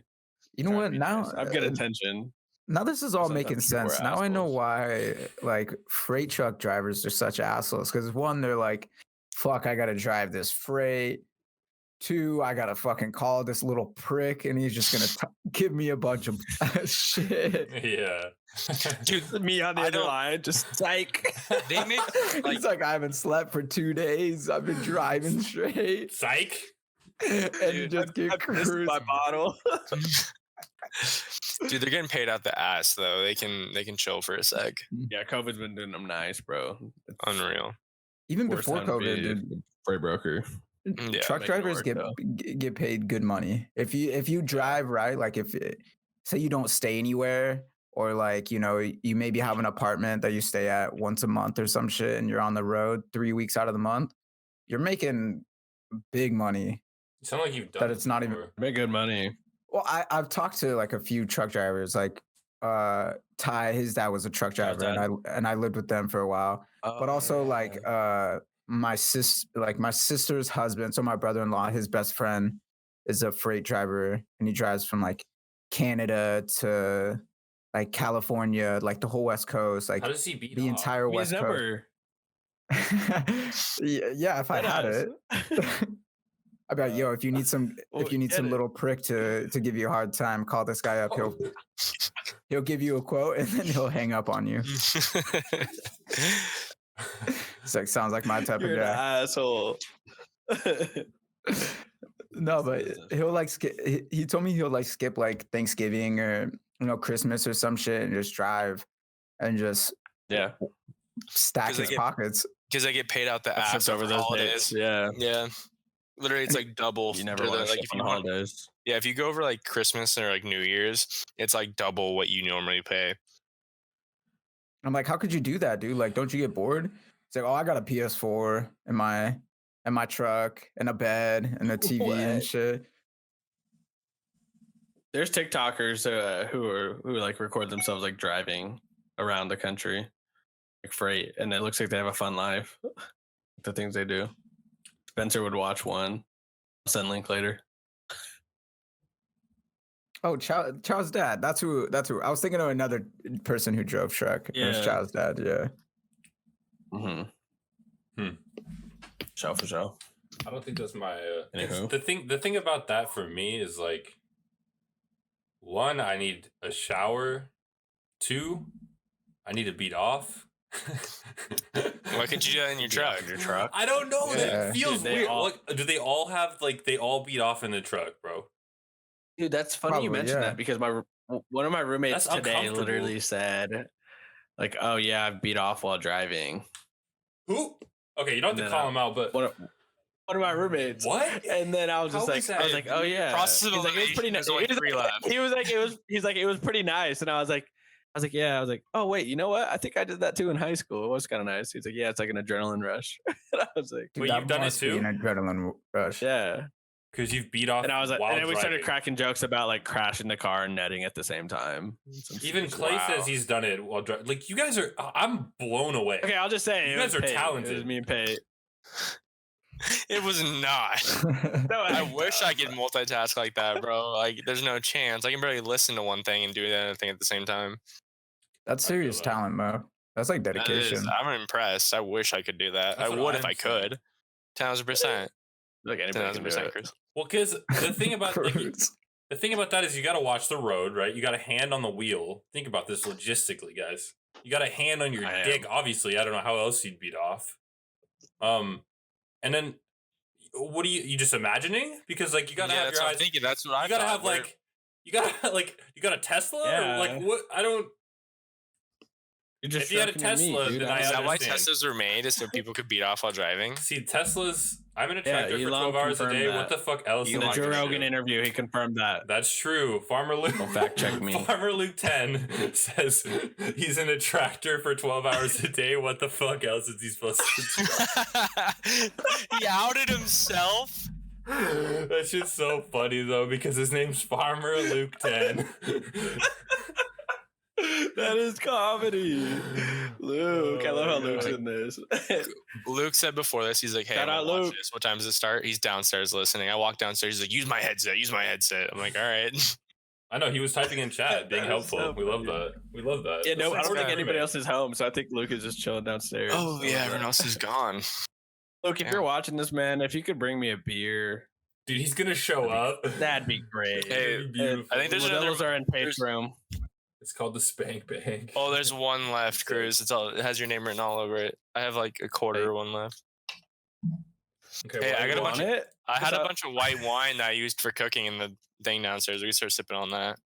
You know what? Now I've got attention. Now this is all Sometimes making people are sense. Now I know assholes. why like freight truck drivers are such assholes. Because one, they're like, fuck, I gotta drive this freight. Two, I gotta fucking call this little prick and he's just gonna give me a bunch of shit. Yeah. Dude, Me on the other line, just psych. they make He's like, I haven't slept for 2 days. I've been driving straight. Psych. And you just get cruising. my bottle. dude, they're getting paid out the ass though. They can chill for a sec. Yeah, COVID's been doing them nice, bro. It's Unreal. Even worst before time to COVID, be dude, a freight broker. Yeah, truck making it drivers work, get paid good money. If you drive right, like say you don't stay anywhere, or like you maybe have an apartment that you stay at once a month or some shit, and you're on the road 3 weeks out of the month, you're making big money. You sound like you've done That it's not even. before. Make good money. Well, I've talked to like a few truck drivers, like Ty, his dad was a truck driver, and I lived with them for a while. But also like my sister's husband, so my brother-in-law, his best friend is a freight driver, and he drives from like Canada to like California, like the whole West Coast, like How does he beat the off? entire West Coast. Yeah, if I had it. I'd be like, yo, if you need some little prick to give you a hard time, call this guy up. He'll give you a quote and then he'll hang up on you. It's like, sounds like my type You're of an guy. asshole. No, but he'll like skip. He told me he'll like skip like Thanksgiving or Christmas or some shit and just drive and just stack 'Cause they his get- pockets. Because they get paid out the ass over those holidays. days. Yeah. Yeah. Literally, it's like double. You never for want to like skip on holidays. Yeah, if you go over like Christmas or like New Year's, it's like double what you normally pay. I'm like, how could you do that, dude? Like, don't you get bored? It's like, oh, I got a PS4 in my truck and a bed and a TV and shit. There's TikTokers who like record themselves like driving around the country, like freight, and it looks like they have a fun life. The things they do. Spencer would watch one. I'll send link later. Oh, Child's dad. That's who. I was thinking of another person who drove Shrek. It was Child's dad. Yeah. Show for show. I don't think that's my. The thing about that for me is like, one, I need a shower. Two, I need to beat off. Why couldn't you do that in your truck? I don't know. Yeah. That feels weird. Do they all have like they all beat off in the truck, bro? Dude, that's funny Probably, you mentioned yeah. that because one of my roommates That's today uncomfortable. literally said, like, "Oh yeah, I've beat off while driving." Who? Okay, you don't have to call him out, but One of my roommates. What? And then I was just How like, is that? "Oh yeah." Process of He's like, it was pretty elimination, nice. there's only 3 left. He was like, it was pretty nice, and I was like, yeah. I was like, oh wait, you know what? I think I did that too in high school. It was kind of nice. He's like, yeah, it's like an adrenaline rush. And I was like, Dude, Wait, that you've done it must be too? An adrenaline rush. yeah. because you've beat off. And I was like, while and then we started driving. cracking jokes about like crashing the car and netting at the same time. Even Clay says he's done it while driving. Like you guys are, I'm blown away. Okay, I'll just say You it guys was are Pate. talented. It was me and Pate. It was not. No, I wish I could multitask like that, bro. Like, there's no chance. I can barely listen to one thing and do the other thing at the same time. That's serious that. talent, Mo. That's like That is- dedication. I'm impressed. I wish I could do that. That's I what would if I'm I saying. could. 10,000%. Like anybody can do 10,000%, it. Chris. Well, because the thing about like, Cruz. the thing about that is you got to watch the road, right? You got a hand on the wheel. Think about this logistically, guys. You got a hand on your I am. dick. Obviously, I don't know how else you'd beat off. And then what are you just imagining? Because like you gotta have that's your what eyes. I'm thinking. That's what I You gotta thought, have like you got a Tesla. Yeah. Or like what? I don't. You're just If you had a stroking your meat, Tesla, dude. then I I was- Is that why understand. Teslas were made? Is so people could beat off while driving? See, Teslas. I'm in a Yeah, tractor for Elon 12 hours a confirmed day. that. What the fuck else in am the I Joe gonna Rogan do? interview, he confirmed that. That's true. Farmer Luke. Don't fact check me. Farmer Luke 10 says he's in a tractor for 12 hours a day. What the fuck else is he supposed to do? He outed himself. That shit's so funny though because his name's Farmer Luke 10. That is comedy. Luke, I love how Luke's in this. Luke said before this, he's like, "Hey, Shout I'm out, gonna watch Luke. this. What time does it start?" He's downstairs listening. I walk downstairs. He's like, "Use my headset. Use my headset." I'm like, "All right." I know he was typing in chat, being That is helpful. so we love funny. that. We love that. Yeah, no, I That's don't my think anybody roommate. else is home, so I think Luke is just chilling downstairs. Oh I yeah, love everyone that. else is gone. Luke, if Yeah. you're watching this, man, if you could bring me a beer, Dude, he's gonna show up. that'd be great. Hey, That'd be beautiful. I think there's another- Modelos are in Pate's there's- room. It's called the Spank Bank. Oh, there's one left, Cruz. It has your name written all over it. I have like a quarter of one left. Okay, Hey, well, I got a you bunch want of- it? I had a up? bunch of white wine that I used for cooking in the thing downstairs. We can start sipping on that.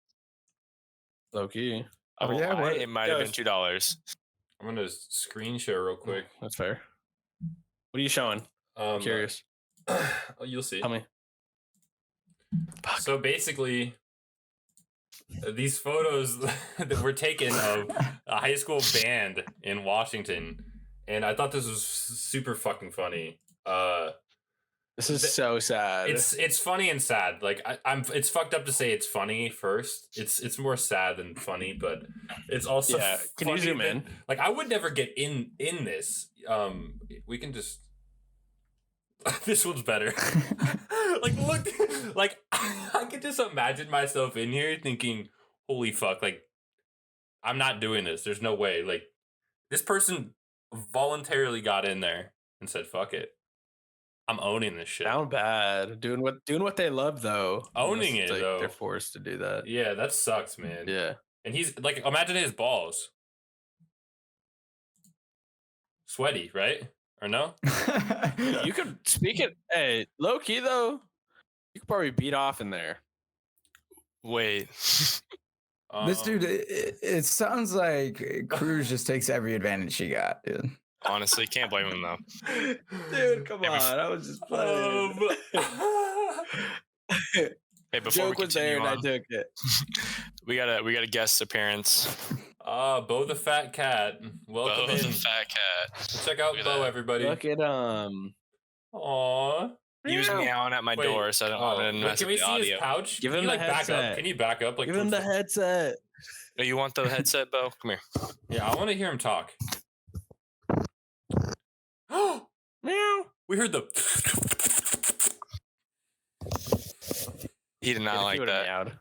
Low key. Oh, Oh, yeah, what- it might have been $2. I'm gonna screen share real quick. That's fair. What are you showing? I'm curious. You'll see. Tell me. So basically, these photos that were taken of a high school band in Washington, and I thought this was super fucking funny. This is so sad. It's funny and sad. Like I'm, it's fucked up to say it's funny first. It's more sad than funny, but it's also Yeah. Can you funny zoom that- in? Like I would never get in this. We can just. This one's better. Like look, like I could just imagine myself in here thinking, "Holy fuck!" Like I'm not doing this. There's no way. Like this person voluntarily got in there and said, "Fuck it, I'm owning this shit." Down bad. Doing what they love though. Owning Unless it's, it, like, though. They're forced to do that. Yeah, that sucks, man. Yeah. And he's like, imagine his balls. Sweaty, right? Or no? You could speak it. Hey, low key though, you could probably beat off in there. Wait. This dude, it sounds like Cruz just takes every advantage she got, dude. Honestly, can't blame him though. Dude, come on. I was just playing. Hey, before Joke we was there continue and I on, took it. we got a guest appearance. Bo the fat cat. Welcome Bo in. the fat cat. Check out Look at Bo, that. everybody. Look at Aww. He was meowing at my Wait, door, so I don't want to mess can with we the see audio. his pouch? Give Can him you the like back up? headset. Can you back up? Like Give him the towards headset. Oh, you want the headset, Bo? Come here. Yeah, I want to hear him talk. Meow. We heard the. He did not like that. Meowed.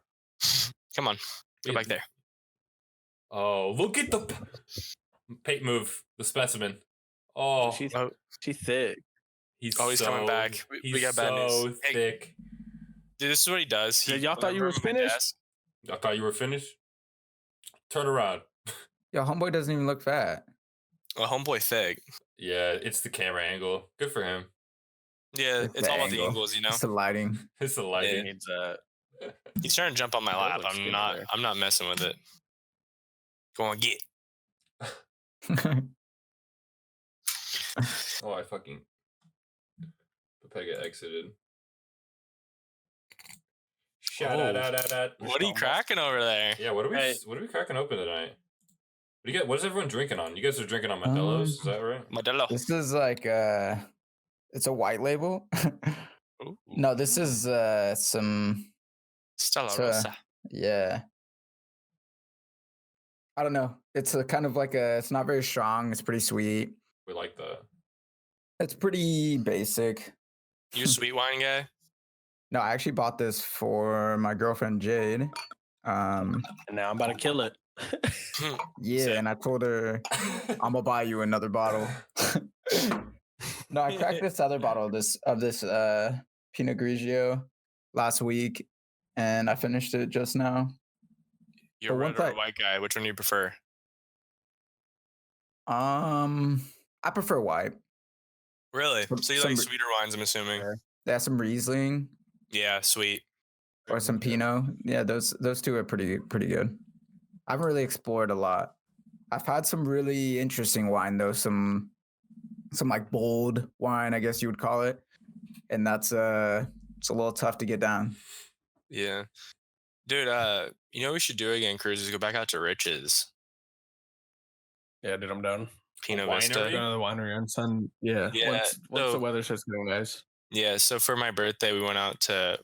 Come on, go back there. Oh, look at the Payton move, the specimen. Oh, She's thick. he's coming back. We got bad news. Hey, thick. dude, this is what he does. Y'all thought you were finished? I thought you were finished. Turn around. Yo, homeboy doesn't even look fat. Well, homeboy thick. Yeah, it's the camera angle. Good for him. Yeah, it's all about the angles, It's the lighting. It's the lighting. He's trying to jump on my lap. looks good I'm not messing with it. Go on, get. Oh, I fucking. Pepega exited. Shout out. What are you cracking over there? Yeah, what are we cracking open tonight? What is everyone drinking on? You guys are drinking on Modelo's, is that right? Modelo. This is like it's a white label. No, this is some Stella Rosa. Yeah. I don't know. It's a kind of like it's not very strong. It's pretty sweet. We like that. It's pretty basic. You a sweet wine guy? No, I actually bought this for my girlfriend Jade. And now I'm about to kill it. Yeah, and I told her I'm gonna buy you another bottle. No, I cracked this other bottle of this Pinot Grigio last week, and I finished it just now. You're a red or a white guy. Which one do you prefer? I prefer white. Really? So you like sweeter wines, I'm assuming. They have some Riesling. Yeah, sweet. Or some Pinot. Yeah, those two are pretty good. I haven't really explored a lot. I've had some really interesting wine though, some like bold wine, I guess you would call it. And that's it's a little tough to get down. Yeah. Dude, you know what we should do again, Cruz, is go back out to Rich's. Yeah, dude, I'm done. Pinot Winery? Vista. Go to the winery on Sun. Yeah. Once the weather starts getting nice. Yeah, so for my birthday, we went out to,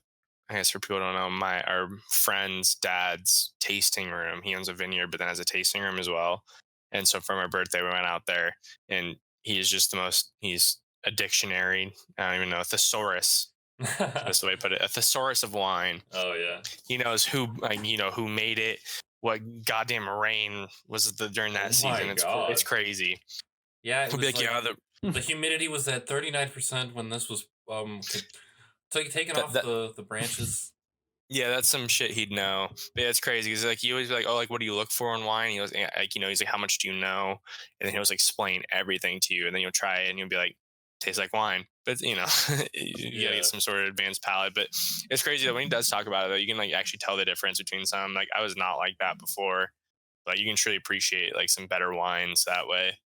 I guess for people who don't know, our friend's dad's tasting room. He owns a vineyard, but then has a tasting room as well. And so for my birthday, we went out there, and he's just he's a dictionary. I don't even know, a thesaurus. That's the way to put it. A thesaurus of wine. Oh yeah. He knows who made it. What goddamn rain was during that season? It's crazy. Yeah, it He'll was be like, the humidity was at 39% when this was taking off the branches. Yeah, that's some shit he'd know. But yeah, it's crazy. Cause like, you always be like, oh, like, what do you look for in wine? He goes, like, he's like, how much do you know? And then he'll just explain everything to you. And then you'll try it and you'll be like, tastes like wine. But you gotta get some sort of advanced palate. But it's crazy that when he does talk about it, though, you can like actually tell the difference between some. Like, I was not like that before. Like, you can truly appreciate like some better wines that way.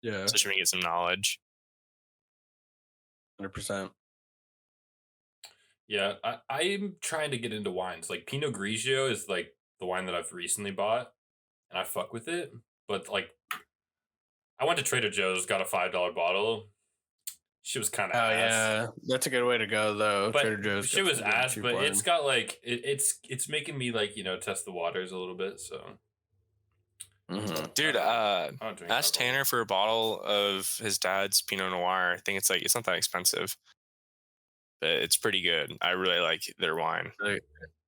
Yeah. Especially when you get some knowledge. 100%. Yeah, I'm trying to get into wines. Like Pinot Grigio is like the wine that I've recently bought, and I fuck with it. But like, I went to Trader Joe's, got a $5 bottle. She was kind of ass. Yeah, that's a good way to go though. But Trader Joe's. She was ass, but it's got like it's making me like test the waters a little bit. So, dude, ask Tanner for a bottle of his dad's Pinot Noir. I think it's not that expensive. But it's pretty good. I really like their wine. It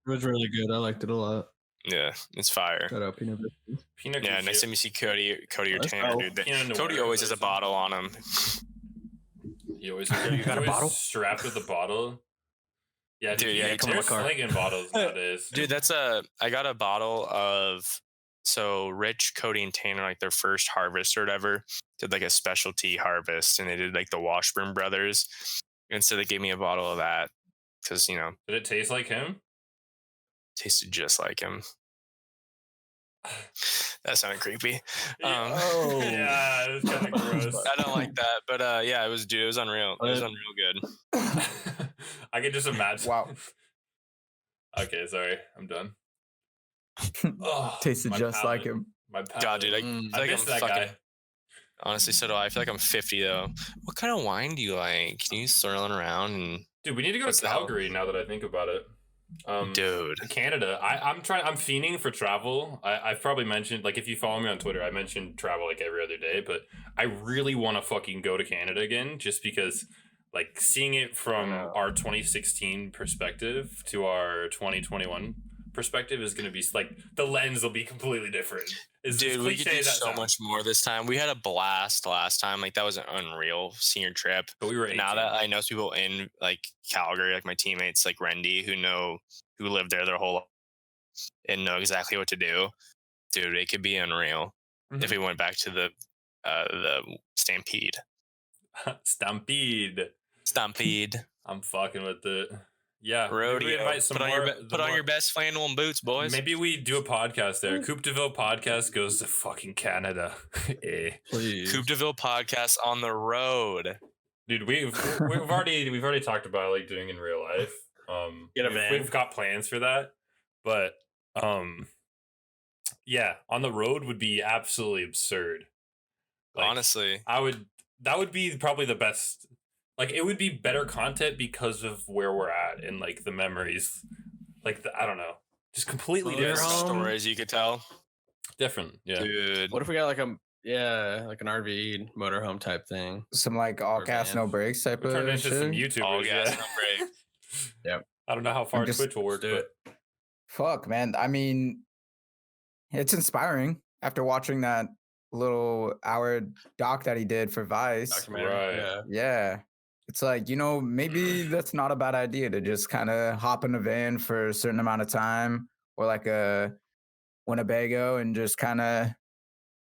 was really good. I liked it a lot. Yeah, it's fire. Shout out Pinot Grigio. Yeah, next time you see Cody or Tanner, dude, Cody always has a bottle on him. You got a bottle strapped with a bottle. Yeah, dude. Yeah, they're slinging bottles nowadays. Dude, I got a bottle of. So Rich, Cody, and Tanner, like their first harvest or whatever, did like a specialty harvest, and they did like the Washburn Brothers. And so they gave me a bottle of that because, Did it taste like him? Tasted just like him. That sounded creepy. Yeah, it was kind of gross. I don't like that. But yeah, it was unreal. It was unreal good. I could just imagine. Wow. Okay, sorry. I'm done. Tasted just like him. My pal. God, dude, I I feel like miss I'm that fucking. guy. Honestly, so do I. I feel like I'm 50 though. What kind of wine do you like? Can you swirling around and Dude, we need to go What's to the hell? Calgary now that I think about it. dude? Canada. I'm fiending for travel. I've probably mentioned, like, if you follow me on Twitter, I mentioned travel like every other day, but I really want to fucking go to Canada again, just because, like, seeing it from our 2016 perspective to our 2021 perspective is going to be, like, the lens will be completely different. Dude, we could do so much more this time. We had a blast last time. Like, that was an unreal senior trip. But we were And now that I know people in, like, Calgary, like my teammates, like Rendy, who lived there their whole life and know exactly what to do, dude, it could be unreal if we went back to the Stampede. Stampede. I'm fucking with it. Yeah, Rodeo. Put on your best flannel and boots, boys. Maybe we do a podcast there. Coopdeville Podcast goes to fucking Canada. Please. Coopdeville Podcast on the road. Dude, we've already talked about, like, doing in real life. Get a van. We've got plans for that, but yeah, on the road would be absolutely absurd. Like, Honestly, that would be probably the best. Like, it would be better content because of where we're at and, like, the memories. Like, I don't know, just completely there's different stories you could tell. Different, yeah. Dude, What if we got like an RV motorhome type thing? Some like all Or gas, van. no brakes type We turned of into shit. some YouTubers. all gas, Yeah. no break. Yep. I don't know how far just- Twitch will work, do but Fuck, man. I mean, it's inspiring after watching that little hour doc that he did for Vice. Documentary. Right. Yeah. Yeah. It's like, maybe that's not a bad idea to just kind of hop in a van for a certain amount of time, or like a Winnebago, and just kind of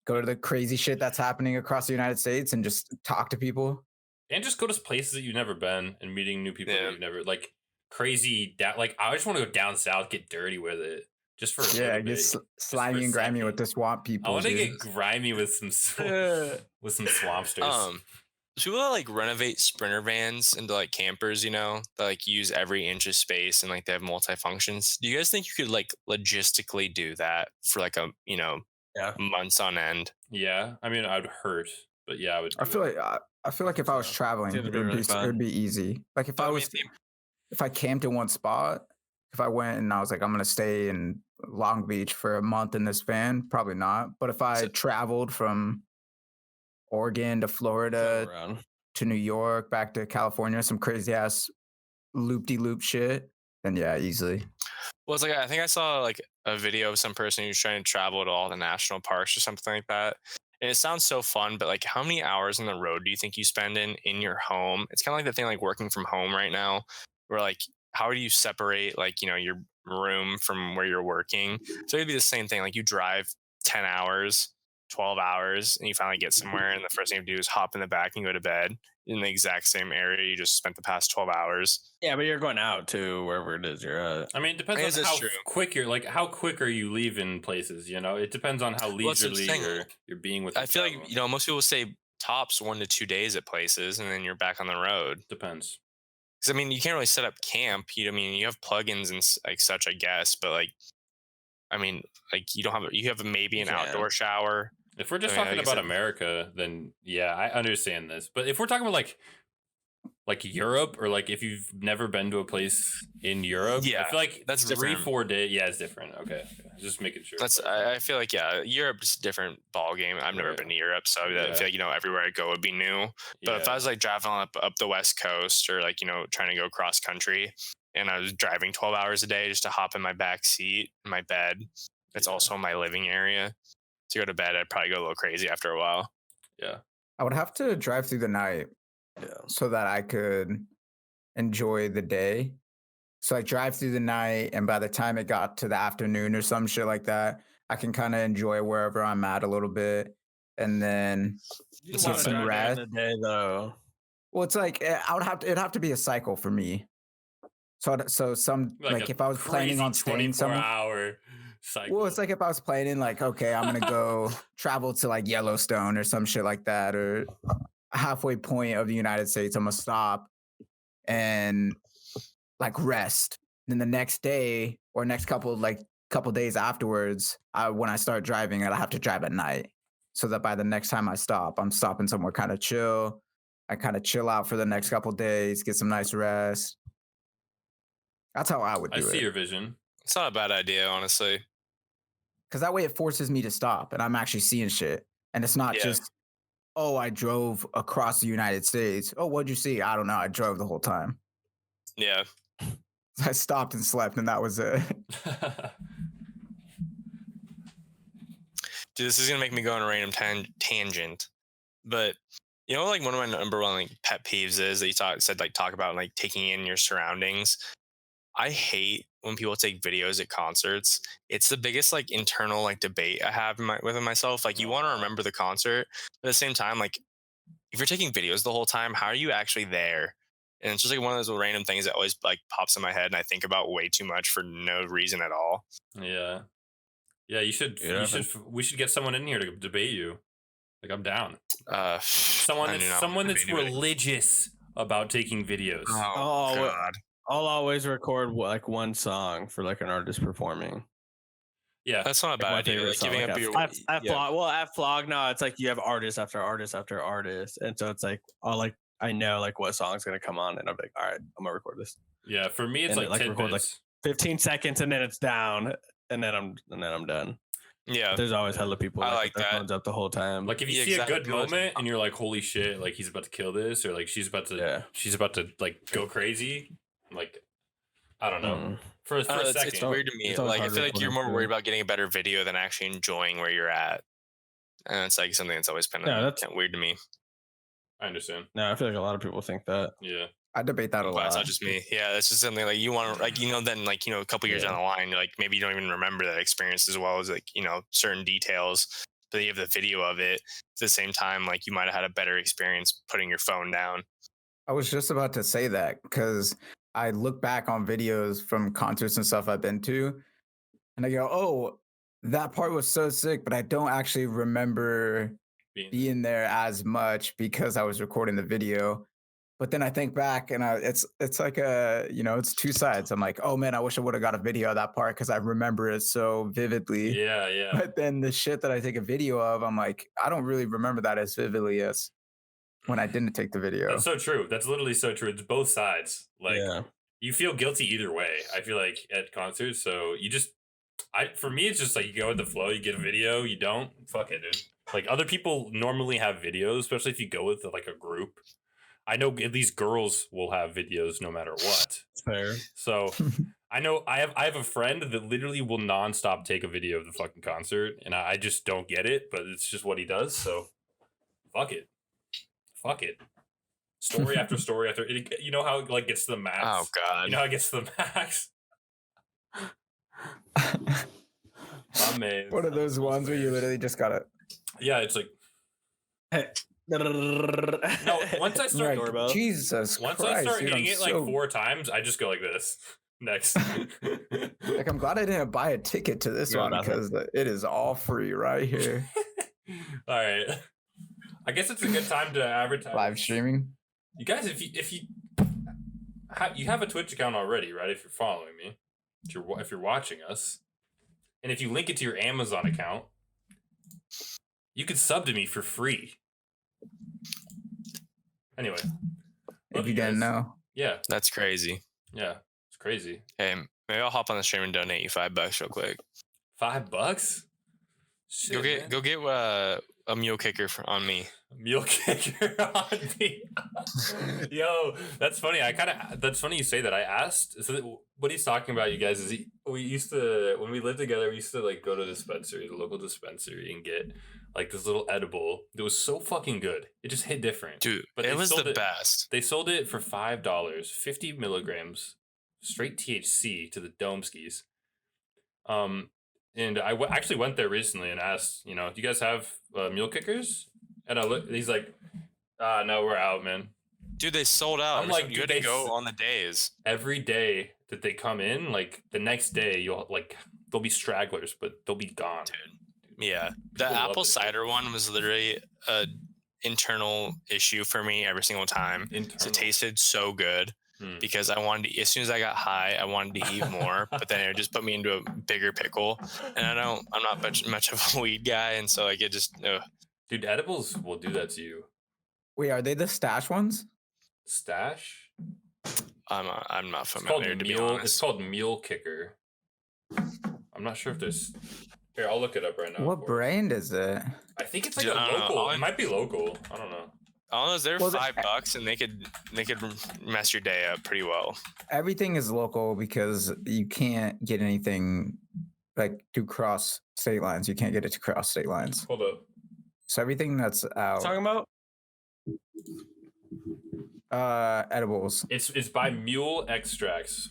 go to the crazy shit that's happening across the United States and just talk to people. and just go to places that you've never been and meeting new people Yeah. that you've never, like, crazy. Like, I just want to go down south, get dirty with it, just for a Yeah, little bit. get slimy and grimy with the swamp people. I want to dude. get grimy with some with some swampsters. People that like renovate Sprinter vans into like campers, that like use every inch of space and like they have multi-functions. Do you guys think you could like logistically do that for like a months on end? Yeah, I mean, I'd hurt, but yeah, I would. I feel like if I was traveling, It's it gonna be would really be fun. it would be easy. Like if I camped in one spot, if I went and I was like, I'm gonna stay in Long Beach for a month in this van, probably not. But if I traveled from Oregon to Florida Around. to New York, back to California, some crazy ass loop-de-loop shit, then yeah, easily. Well, it's like I think I saw like a video of some person who's trying to travel to all the national parks or something like that. And it sounds so fun, but like how many hours on the road do you think you spend in your home? It's kind of like the thing like working from home right now, where like how do you separate like, your room from where you're working? So it'd be the same thing. Like you drive 10 hours, 12 hours, and you finally get somewhere, and the first thing you do is hop in the back and go to bed in the exact same area you just spent the past 12 hours. Yeah, but you're going out to wherever it is you're at. I mean, it depends I guess on that's how true. quick you're. Like, how quick are you leaving places? It depends on how Well, that's the leisurely thing. you're being with. I the feel like, travel. most people say tops 1 to 2 days at places, and then you're back on the road. Depends. Because I mean, you can't really set up camp. You have plugins and like such, I guess, but like, I mean, like you have maybe an Yeah. outdoor shower. If we're just I talking guess about America, then yeah, I understand this. But if we're talking about like Europe, or like if you've never been to a place in Europe, Yeah, I feel like that's 3, different. 4 days. Yeah, it's different. Okay. Just making sure. I feel like Europe's a different ball game. I've never Right. been to Europe, so I Yeah. feel like everywhere I go would be new. But if I was like driving up the West Coast, or like trying to go cross country, and I was driving 12 hours a day just to hop in my back seat in my bed, it's also my living area, to go to bed, I'd probably go a little crazy after a while. yeah. I would have to drive through the night so that I could enjoy the day. So I drive through the night, and by the time it got to the afternoon or some shit like that, I can kind of enjoy wherever I'm at a little bit, and then You get wanna some drive rest. during the day though. Well, it's like it'd have to be a cycle for me. So some like a if I was planning on staying somewhere. 24-hour cycle. Well, it's like if I was planning, like, okay, I'm gonna go travel to like Yellowstone or some shit like that, or halfway point of the United States, I'm gonna stop and like rest. Then the next day or next couple like couple days afterwards, when I start driving, I have to drive at night, so that by the next time I stop, I'm stopping somewhere kind of chill. I kind of chill out for the next couple days, get some nice rest. That's how I would do it. I see your vision. It's not a bad idea, honestly. Because that way it forces me to stop and I'm actually seeing shit. And it's not just, oh, I drove across the United States. Oh, what'd you see? I don't know. I drove the whole time. Yeah. I stopped and slept and that was it. Dude, this is going to make me go on a random tangent. But, you know, like one of my number one like pet peeves is that you talk about like taking in your surroundings. I hate when people take videos at concerts. It's the biggest like internal like debate I have within myself. Like you want to remember the concert, but at the same time, like if you're taking videos the whole time, how are you actually there? And it's just like one of those random things that always like pops in my head, and I think about way too much for no reason at all. Yeah, you should. We should get someone in here to debate you. Like I'm down. Someone that's religious about taking videos. Oh God. I'll always record like one song for like an artist performing. Yeah, that's not a bad idea. Like giving up your at Flog, no, it's like you have artist after artist after artist, and so it's like I know like what song's gonna come on, and I'm like, all right, I'm gonna record this. Yeah, for me it's like record like 15 seconds, and then it's down, and then I'm done. Yeah, there's always hella people like their phones up the whole time. Like if you see a good moment and you're like, holy shit, like he's about to kill this, or like she's about to like go crazy. Like, I don't know. For a second, it's weird to me. Like, I feel like you're more worried about getting a better video than actually enjoying where you're at, and it's like something that's always been that's weird to me. I understand. No, I feel like a lot of people think that. Yeah, I debate that a lot. It's not just me. Yeah, it's just something like you want to, like, you know, then like, you know, a couple years down the line, like maybe you don't even remember that experience as well as like, you know, certain details, but you have the video of it. At the same time, like you might have had a better experience putting your phone down. I was just about to say that because I look back on videos from concerts and stuff I've been to, and I go, "Oh, that part was so sick," but I don't actually remember being there as much because I was recording the video. But then I think back, and it's like it's two sides. I'm like, "Oh man, I wish I would have got a video of that part because I remember it so vividly." Yeah. But then the shit that I take a video of, I'm like, I don't really remember that as vividly as when I didn't take the video. That's so true. That's literally so true. It's both sides. Like you feel guilty either way. I feel like at concerts. So for me, it's just like you go with the flow. You get a video. You don't. Fuck it, dude. Like other people normally have videos, especially if you go with like a group. I know at least girls will have videos no matter what. Fair. So I know I have a friend that literally will nonstop take a video of the fucking concert, and I just don't get it, but it's just what he does. So fuck it. Story after story after. You know how it like gets to the max. Oh God. You know how it gets to the max. One of those ones where you literally just gotta. Yeah, it's like. No, once I start doorbell. Jesus once Christ, I start dude, hitting it like 4 times, I just go like this. Next. Like I'm glad I didn't buy a ticket to this one because it is all free right here. All right. I guess it's a good time to advertise live streaming. You guys, if you have a Twitch account already, right? If you're following me, if you're watching us, and if you link it to your Amazon account, you could sub to me for free. Anyway, if you didn't know, that's crazy. Yeah, it's crazy. Hey, maybe I'll hop on the stream and donate you $5 real quick. $5? Shit, go get a mule kicker on me. Mule kicker on me. Yo, that's funny. That's funny you say that. I asked. So what he's talking about, you guys, is we used to, when we lived together, we used to like go to the local dispensary, and get like this little edible that was so fucking good. It just hit different, dude. But it was the best. They sold it for $5, 50 milligrams, straight THC to the Domeskis. And I actually went there recently and asked, do you guys have mule kickers? And he's like, no, we're out, man. Dude, they sold out. I'm like, you had to go on the days. Every day that they come in, like the next day, there'll be stragglers, but they'll be gone. Dude. Yeah. The apple cider one was literally a internal issue for me every single time. It tasted so good. because I wanted to, as soon as I got high, I wanted to eat more, but then it just put me into a bigger pickle. And I'm not much of a weed guy. And so like it just, Dude, edibles will do that to you. Wait, are they the stash ones? Stash? I'm not familiar, to be honest. It's called Mule Kicker. I'm not sure if there's... Here, I'll look it up right now. What brand is it? I think it's like a local. It might be local. I don't know. All those, they're $5 and they could mess your day up pretty well. Everything is local because you can't get anything like to cross state lines. You can't get it to cross state lines. Hold up. So everything that's out. Talking about edibles. It's by Mule Extracts.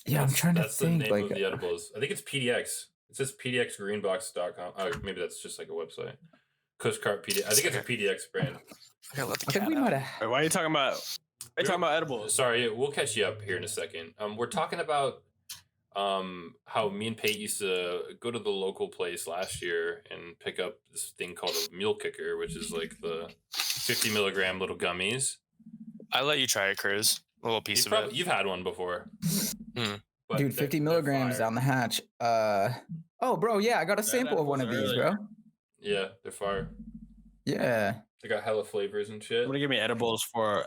Yeah, I'm trying to think. That's think. the name of the edibles. I think it's PDX. It says pdxgreenbox.com. Oh, maybe that's just like a website. Cushcart PDX. I think it's a PDX brand. I think we might have. Wait, why are you talking about? Are you talking about edibles? Sorry, we'll catch you up here in a second. We're talking about how me and Pate used to go to the local place last year and pick up this thing called a Mule Kicker, which is like the 50 milligram little gummies. I let you try it, Cruz. A little piece of it. You've had one before. Dude, 50 milligrams down the hatch. Oh, bro, yeah, I got a sample of one of these, bro. Yeah, they're fire. Yeah. They got hella flavors and shit. Someone gave me edibles for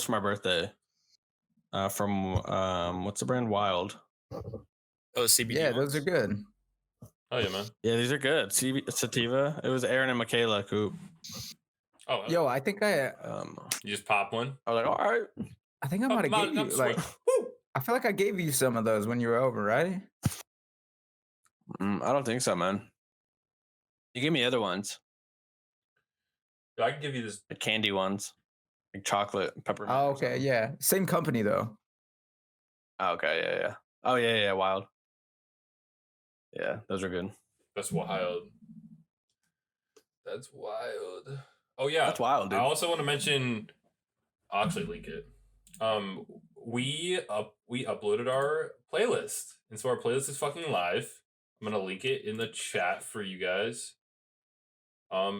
my birthday. From what's the brand? Wild. Oh, CBD. Yeah, those are good. Oh yeah, man. Yeah, these are good. Sativa. It was Aaron and Michaela Coop. Oh, yo, I think you just pop one. I was like, all right. I think I might have gave you like. I feel like I gave you some of those when you were over, right? I don't think so, man. You gave me other ones. I can give you this. The candy ones. Like chocolate, peppermint. Oh, okay, yeah. Same company though. Oh, okay, yeah. Oh, yeah, Wild. Yeah, those are good. That's wild. That's wild. Oh yeah, that's wild, dude. I also want to mention. I'll actually link it. We uploaded our playlist, and so our playlist is fucking live. I'm gonna link it in the chat for you guys.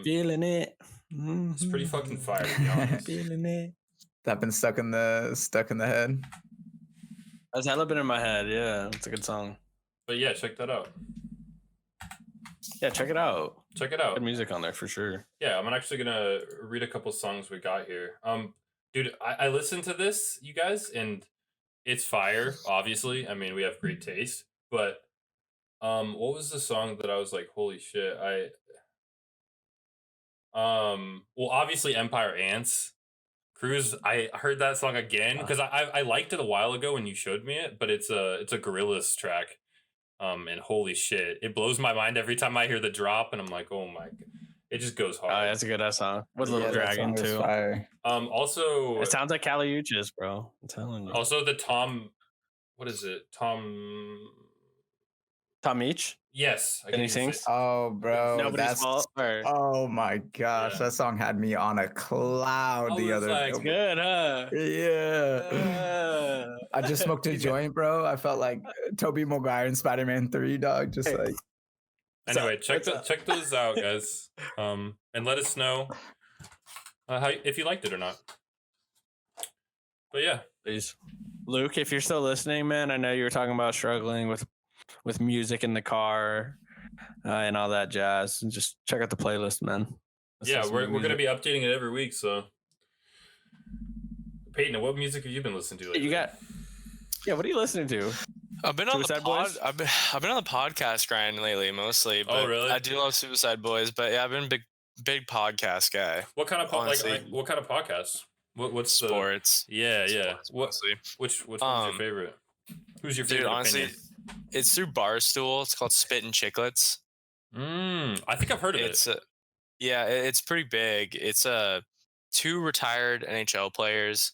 Feeling it. It's pretty fucking fire, to be honest. Feeling it. That been stuck in the head. That's hella been in my head. Yeah, it's a good song. But yeah, check that out. Yeah, check it out. Check it out. Good music on there for sure. Yeah, I'm actually gonna read a couple songs we got here. Dude, I listened to this, you guys, and it's fire. Obviously, I mean, we have great taste. But what was the song that I was like, holy shit? Well, obviously, Empire Ants. Cruz, I heard that song again because I liked it a while ago when you showed me it, but it's a Gorillaz track. And holy shit, it blows my mind every time I hear the drop, and I'm like, oh my god, it just goes hard. Oh, that's a good song. With Little Dragon too. Fire. Also, it sounds like Kali Uchis, bro. I'm telling you. Also, the Tom, what is it? Tom Meach. Yes, and he sings. Oh, bro, Nobody's fault. Oh my gosh, that song had me on a cloud the other day. Good, huh? Yeah. I just smoked a joint, bro. I felt like Tobey Maguire in Spider-Man 3, dog. Just like. Anyway, check those out, guys. And let us know if you liked it or not. But yeah, please, Luke, if you're still listening, man, I know you were talking about struggling with music in the car and all that jazz. And just check out the playlist, man. We're gonna be updating it every week. So, Peyton, what music have you been listening to lately? What are you listening to? I've been on the podcast grind lately, mostly. But really? I do love Suicide Boys, but yeah, I've been a big podcast guy. What kind of what kind of podcasts? What's sports? Sports, mostly. Which one's your favorite? Who's your favorite? Dude, honestly, it's through Barstool. It's called Spit and Chicklets. I think I've heard of it. It's pretty big. It's 2 retired NHL players,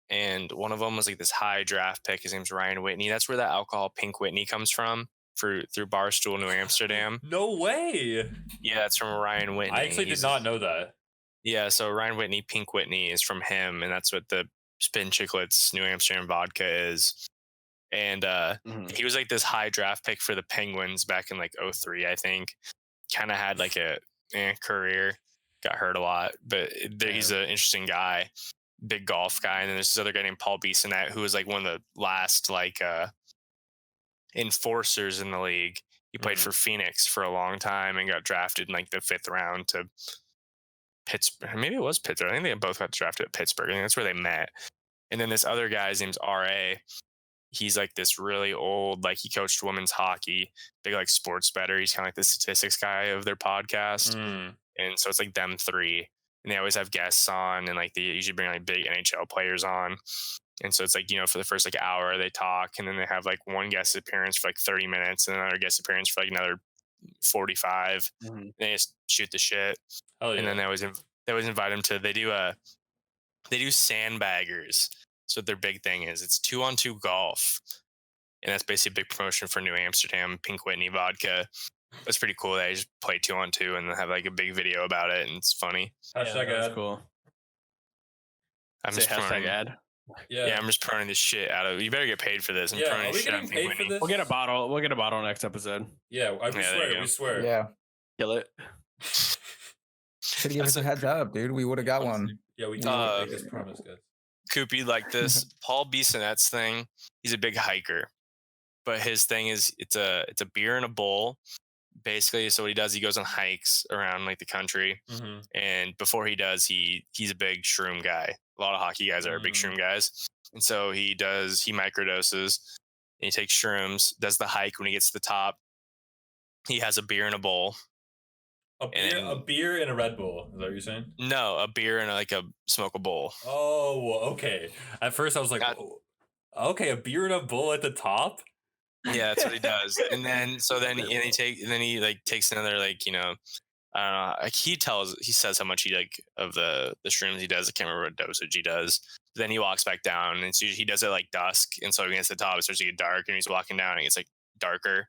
and one of them was like this high draft pick. His name's Ryan Whitney. That's where that alcohol Pink Whitney comes from. Through Barstool, New Amsterdam. No way. Yeah, it's from Ryan Whitney. I actually did not know that. Yeah, so Ryan Whitney, Pink Whitney is from him, and that's what the Spin Chicklets New Amsterdam vodka is. And he was like this high draft pick for the Penguins back in like 2003, I think. Kind of had like a career, got hurt a lot, but he's an interesting guy. big golf guy, and then there's this other guy named Paul Bissonnette, who was like one of the last like enforcers in the league. He played for Phoenix for a long time and got drafted in like the 5th round to Pittsburgh. Maybe it was Pittsburgh. I think they both got drafted at Pittsburgh. I think that's where they met. And then this other guy, his name's RA. He's like this really old, like he coached women's hockey, big like sports bettor. He's kind of like the statistics guy of their podcast. And so it's like them three. And they always have guests on, and like they usually bring like big NHL players on. And so it's like, for the first like hour they talk, and then they have like one guest appearance for like 30 minutes and another guest appearance for like another 45. And they just shoot the shit. Oh, yeah. And then they always invite them to, they do sandbaggers. So their big thing is it's 2-on-2 golf. And that's basically a big promotion for New Amsterdam Pink Whitney vodka. That's pretty cool. They just play 2-on-2 and have like a big video about it, and it's funny. Hashtag ad. Cool. I'm just hashtag ad. Yeah, I'm just promoting this shit out of. You better get paid for this. I'm are we getting paid for this? We'll get a bottle. We'll get a bottle next episode. Yeah, we swear. Yeah. Kill it. Should give us a heads up, dude. We would have got one. Yeah, we did. This promise, guys. Coopy, like this Paul Bissonnette's thing. He's a big hiker, but his thing is it's a beer in a bowl. Basically, so what he does, he goes on hikes around like the country, and before he does, he's a big shroom guy. A lot of hockey guys are big shroom guys, and so he microdoses, and he takes shrooms, does the hike. When he gets to the top, he has a beer in a bowl. A beer in a Red Bull. Is that what you're saying? No, a beer in like a smokable bowl. Oh, okay. At first, I was like, okay, a beer in a bowl at the top. Yeah, that's what he does. And then he like takes another like, I don't know, like he says how much he like of the shrooms he does. I can't remember what dosage he does. Then he walks back down, and he does it like dusk, and so against the top it starts to get dark, and he's walking down and it's like darker.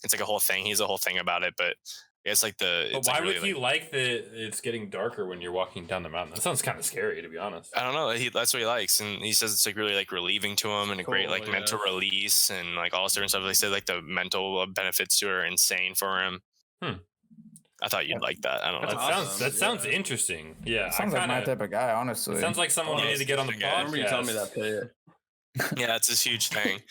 It's like a whole thing. He's a whole thing about it, but it's like But why would he like that it's getting darker when you're walking down the mountain? That sounds kind of scary, to be honest. I don't know. That's what he likes, and he says it's like really like relieving to him, and a great like mental release, and like all this different stuff. They said like the mental benefits to it are insane for him. I thought you'd like that. I don't know. That sounds interesting. Yeah, it sounds like my type of guy, honestly. It sounds like someone we need to get on the podcast. I remember you telling me that, Payton. Yeah, it's this huge thing.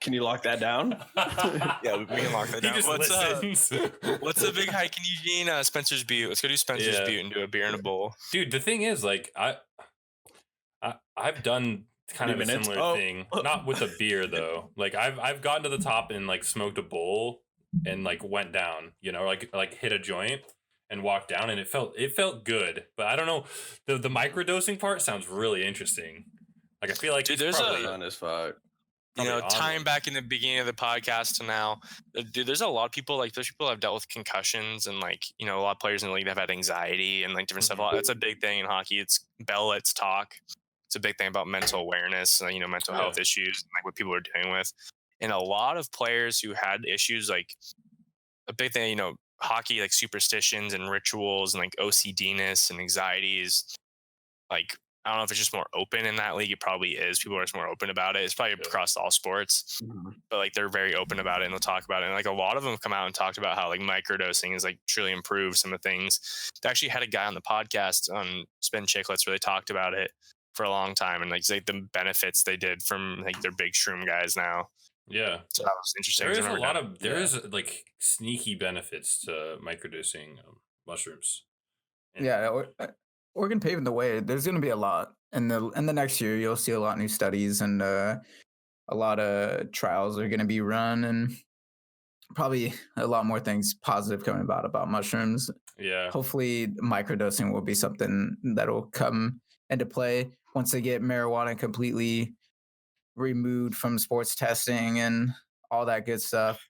Can you lock that down? Yeah, we can lock that down. What's the big hike in Eugene? Spencer's Butte. Let's go do Spencer's Butte and do a beer in a bowl. Dude, the thing is, like, I've done kind of a similar thing. Not with a beer though. Like I've gotten to the top and like smoked a bowl and like went down, like hit a joint and walked down, and it felt good. But I don't know. The microdosing part sounds really interesting. Like I feel like there's fun as fuck. Time back in the beginning of the podcast to now, dude, there's a lot of people, like, those people have dealt with concussions, and like, a lot of players in the league have had anxiety and like different stuff. That's a big thing in hockey. It's Bell Let's Talk. It's a big thing about mental awareness, mental health issues, and like what people are dealing with. And a lot of players who had issues, like a big thing, hockey, like superstitions and rituals and like OCDness and anxieties, like, I don't know if it's just more open in that league. It probably is. People are just more open about it. It's probably across all sports, but like they're very open about it and they'll talk about it. And like a lot of them have come out and talked about how like microdosing has like truly improved some of the things. They actually had a guy on the podcast on Spin Chicklets where they talked about it for a long time, and like the benefits they did from like their big shroom guys now. Yeah. So that was interesting. There is like sneaky benefits to microdosing mushrooms. Oregon paving the way. There's going to be a lot in the next year. You'll see a lot of new studies, and a lot of trials are going to be run, and probably a lot more things positive coming about mushrooms. Yeah. Hopefully, microdosing will be something that will come into play once they get marijuana completely removed from sports testing and all that good stuff.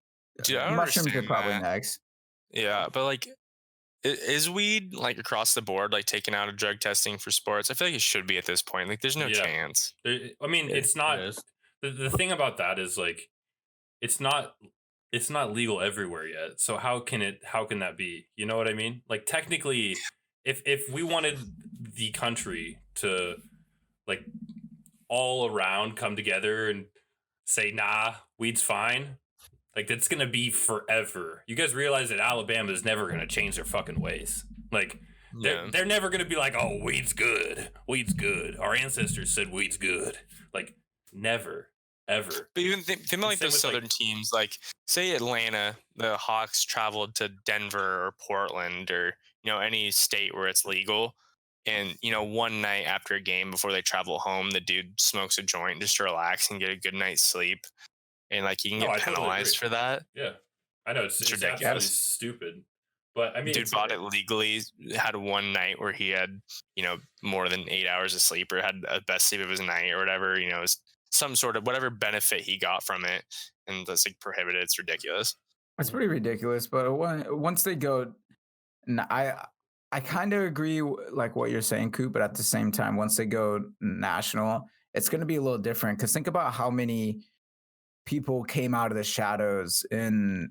Dude, I don't mushrooms are probably next. Yeah, but like, is weed like across the board like taken out of drug testing for sports? I feel like it should be at this point. Like, there's no chance. I mean, it's not. The thing about that is like, it's not legal everywhere yet. So how can that be? You know what I mean? Like, technically, if we wanted the country to like all around come together and say, nah, weed's fine, like, that's going to be forever. You guys realize that Alabama is never going to change their fucking ways. Like, They're never gonna be like, oh, weed's good. Weed's good. Our ancestors said weed's good. Like, never, ever. But even think about like those southern teams, like say Atlanta, the Hawks traveled to Denver or Portland or any state where it's legal, and one night after a game before they travel home, the dude smokes a joint just to relax and get a good night's sleep, and like you can get penalized for that. Yeah, I know it's ridiculous. Absolutely stupid. But I mean, dude bought it legally, had one night where he had, more than 8 hours of sleep or had the best sleep of his night or whatever, some sort of whatever benefit he got from it. And that's like prohibited. It's ridiculous. It's pretty ridiculous. But once they go, I kind of agree like what you're saying, Coop, but at the same time, once they go national, it's going to be a little different. Because think about how many people came out of the shadows in,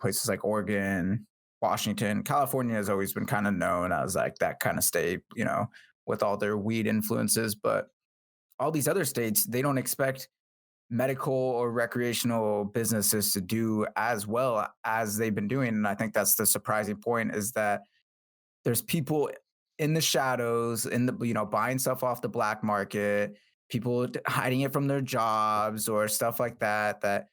places like Oregon, Washington. California has always been kind of known as like that kind of state, with all their weed influences. But all these other states, they don't expect medical or recreational businesses to do as well as they've been doing. And I think that's the surprising point, is that there's people in the shadows, in the, buying stuff off the black market, people hiding it from their jobs or stuff like that, that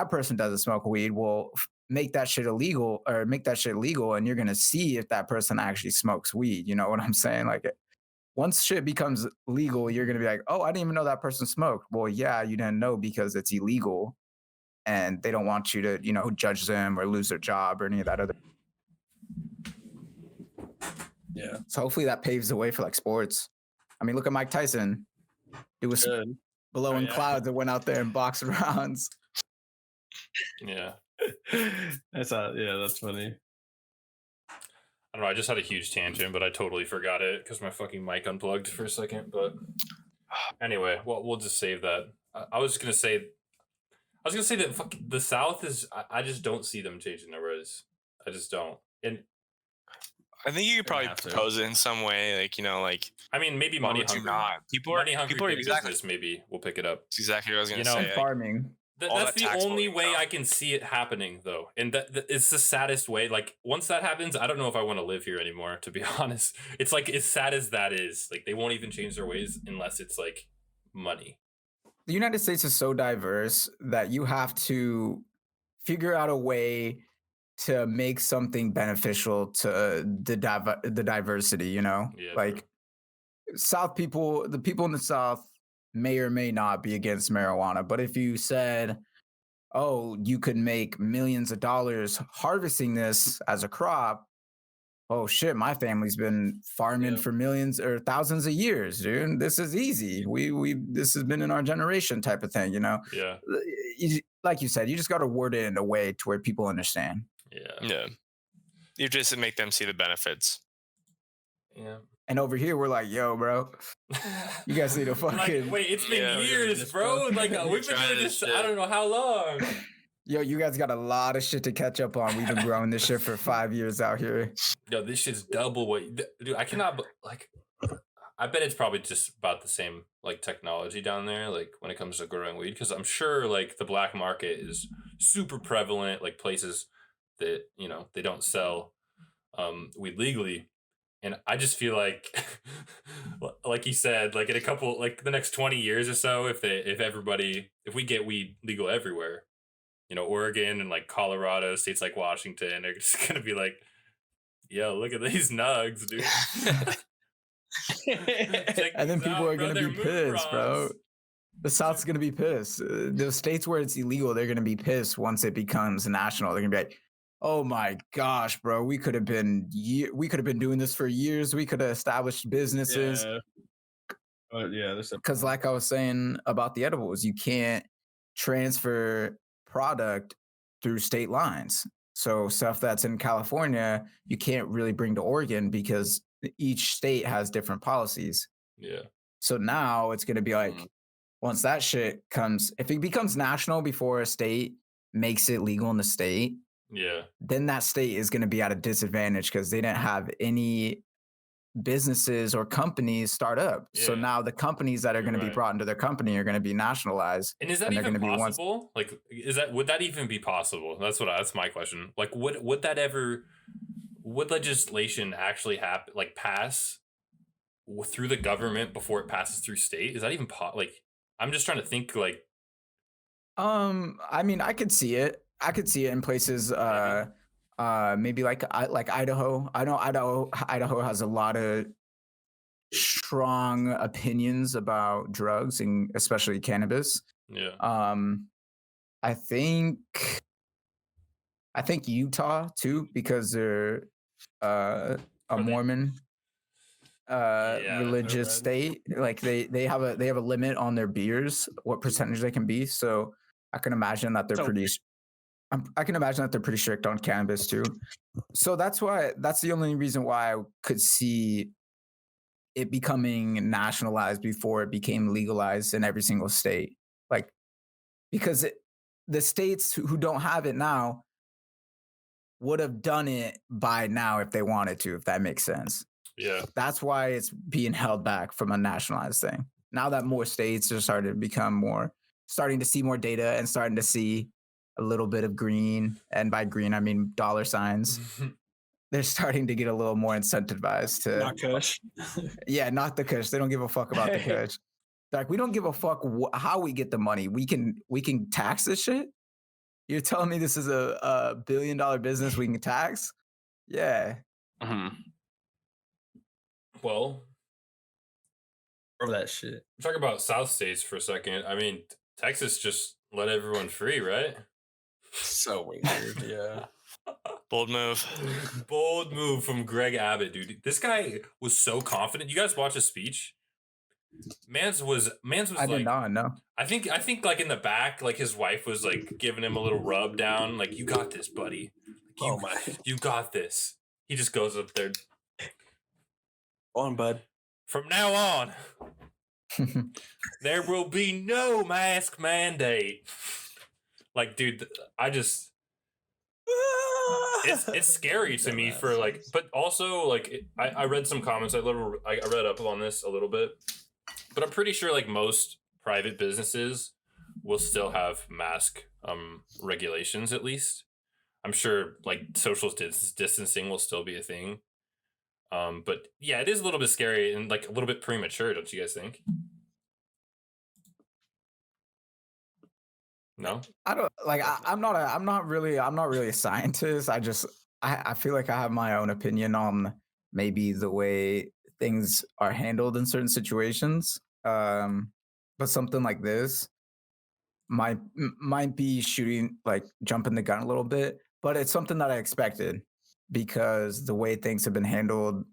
person doesn't smoke weed. Well, make that shit illegal or make that shit legal, and you're going to see if that person actually smokes weed. You know what I'm saying? Like, once shit becomes legal, you're going to be like, oh, I didn't even know that person smoked. Well, yeah, you didn't know because it's illegal, and they don't want you to, judge them or lose their job or any of that other. Yeah. So hopefully that paves the way for like sports. I mean, look at Mike Tyson. It was blowing clouds that went out there and boxed rounds. Yeah. That's funny. I don't know. I just had a huge tangent, but I totally forgot it because my fucking mic unplugged for a second. But anyway, we'll just save that. I was gonna say that the South is. I just don't see them changing their res. I just don't. And I think you could probably propose it in some way, like I mean, maybe money hungry. People are exactly business. Maybe we'll pick it up. That's exactly what I was gonna say. Farming. That's the only way I can see it happening, though, and that it's the saddest way. Like, once that happens, I don't know if I want to live here anymore. To be honest, it's like, as sad as that is, like, they won't even change their ways unless it's like money. The United States is so diverse that you have to figure out a way to make something beneficial to the diversity. Yeah, like true. The people in the South may or may not be against marijuana, but if you said, oh, you could make millions of dollars harvesting this as a crop, oh shit, my family's been farming for millions or thousands of years, dude. This is easy. This has been in our generation type of thing, Yeah. Like you said, you just got to word it in a way to where people understand. Yeah. You just make them see the benefits. Yeah. And over here, we're like, yo, bro, you guys need to fucking... Like, wait, it's been years, bro. Like, we've been doing this, I don't know how long. Yo, you guys got a lot of shit to catch up on. We've been growing this shit for 5 years out here. Yo, this shit's double what... Dude, I cannot... Like, I bet it's probably just about the same, like, technology down there, like, when it comes to growing weed. Because I'm sure, like, the black market is super prevalent, like, places that, they don't sell weed legally. And I just feel like you said, like in a couple, like the next 20 years or so, if we get weed legal everywhere, Oregon and like Colorado, states like Washington, they're just going to be like, yo, look at these nugs, dude. And then people are going to be pissed, bro. The South's going to be pissed. The states where it's illegal, they're going to be pissed once it becomes national. They're going to be like, oh my gosh, bro, we could have been doing this for years. We could have established businesses. Because like I was saying about the edibles, you can't transfer product through state lines. So stuff that's in California, you can't really bring to Oregon because each state has different policies. Yeah. So now it's going to be like, once that shit comes, if it becomes national before a state makes it legal in the state, then that state is going to be at a disadvantage because they didn't have any businesses or companies start up. Yeah. So now the companies that are going to be brought into their company are going to be nationalized. And is that even possible? Like, would that even be possible? That's my question. Like, would that ever would legislation actually happen, like pass through the government before it passes through state? Is that even I'm just trying to think like. I mean, I could see it. I could see it in places, maybe like Idaho. I know Idaho has a lot of strong opinions about drugs and especially cannabis. Yeah. I think Utah too, because they're a Mormon religious state. Like they have a limit on their beers, what percentage they can be. So I can imagine that they're pretty strict on cannabis too. So that's the only reason why I could see it becoming nationalized before it became legalized in every single state. Like, because the states who don't have it now would have done it by now if they wanted to, if that makes sense. Yeah. That's why it's being held back from a nationalized thing. Now that more states are starting to see more data and starting to see a little bit of green, and by green, I mean dollar signs. They're starting to get a little more incentivized to not Kush. Yeah, not the Kush. They don't give a fuck about the Kush. Like, we don't give a fuck how we get the money. We can tax this shit. You're telling me this is a $1 billion business we can tax? Yeah. Mm-hmm. Well, Over that shit. Talk about South states for a second. I mean, Texas just let everyone free, right? So weird. Yeah. Bold move. Bold move from Greg Abbott, dude. This guy was so confident. You guys watch his speech? Mans was I did not know. I think like in the back, like his wife was like giving him a little rub down, like, you got this, buddy. Like, you got this. He just goes up there. On, bud. From now on, there will be no mask mandate. Like, dude, it's scary to me for like, but also like I read some comments. I read up on this a little bit, but I'm pretty sure like most private businesses will still have mask regulations. At least I'm sure like social distancing will still be a thing. But yeah, it is a little bit scary and like a little bit premature, don't you guys think? No, I don't like. I'm not really a scientist. I feel like I have my own opinion on maybe the way things are handled in certain situations. But something like this might be jumping the gun a little bit. But it's something that I expected, because the way things have been handled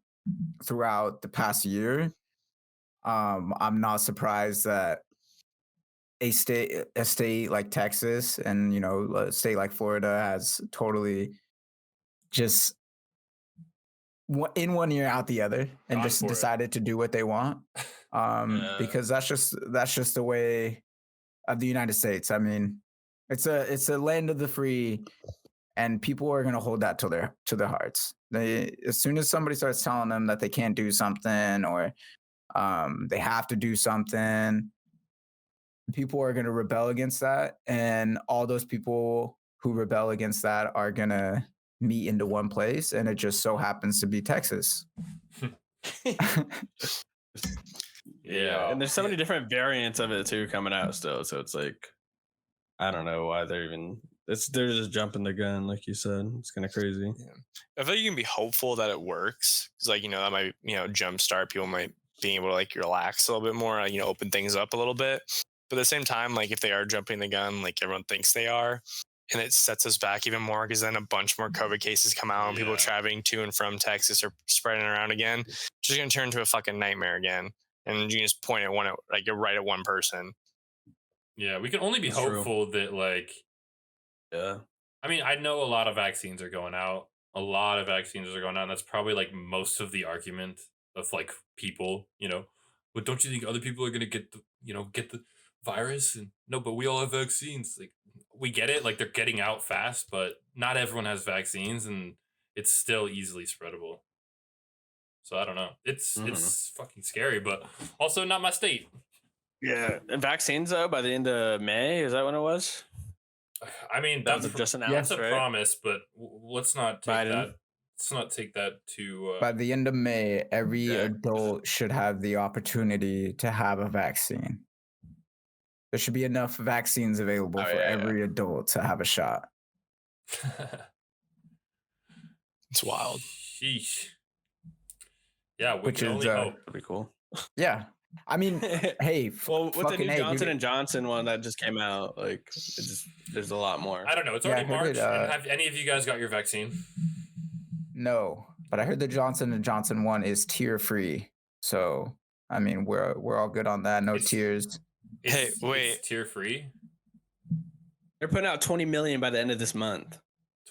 throughout the past year, I'm not surprised that a state like Texas and, a state like Florida has totally just in one ear out the other and just decided to do what they want. Because that's just the way of the United States. I mean, it's a land of the free, and people are going to hold that to their hearts. As soon as somebody starts telling them that they can't do something, or they have to do something, people are going to rebel against that. And all those people who rebel against that are going to meet into one place. And it just so happens to be Texas. Yeah. And there's so many different variants of it too coming out still. So it's like, I don't know why they're just jumping the gun, like you said. It's kind of crazy. Yeah. I feel like you can be hopeful that it works, because like, that might, jumpstart people might being able to like relax a little bit more, open things up a little bit. But at the same time, like if they are jumping the gun, like everyone thinks they are, and it sets us back even more, because then a bunch more COVID cases come out and people traveling to and from Texas are spreading around again. It's just going to turn into a fucking nightmare again. And you can just point at you're right at one person. Yeah, we can only be hopeful that like, yeah. I mean, I know a lot of vaccines are going out. And that's probably like most of the argument of like people, but don't you think other people are going to get the virus? And no, but we all have vaccines. Like, we get it. Like, they're getting out fast, but not everyone has vaccines, and it's still easily spreadable. So I don't know. It's fucking scary, but also not my state. Yeah. And vaccines though, by the end of May, is that when it was? I mean, That was just announced, that's a right? promise, but let's not take Biden. that. let's not take that to. By the end of May, every adult should have the opportunity to have a vaccine. There should be enough vaccines available for every adult to have a shot. It's wild. Sheesh. Yeah, we Which can is only hope. Pretty cool. Yeah. I mean, hey, well, with the fucking new A, Johnson dude. and Johnson one that just came out, like, there's a lot more. I don't know. It's Yeah, I already heard March. And have any of you guys got your vaccine? No, but I heard the Johnson and Johnson one is tear free. So I mean, we're all good on that. No tears. Hey, wait. It's tear free. They're putting out 20 million by the end of this month.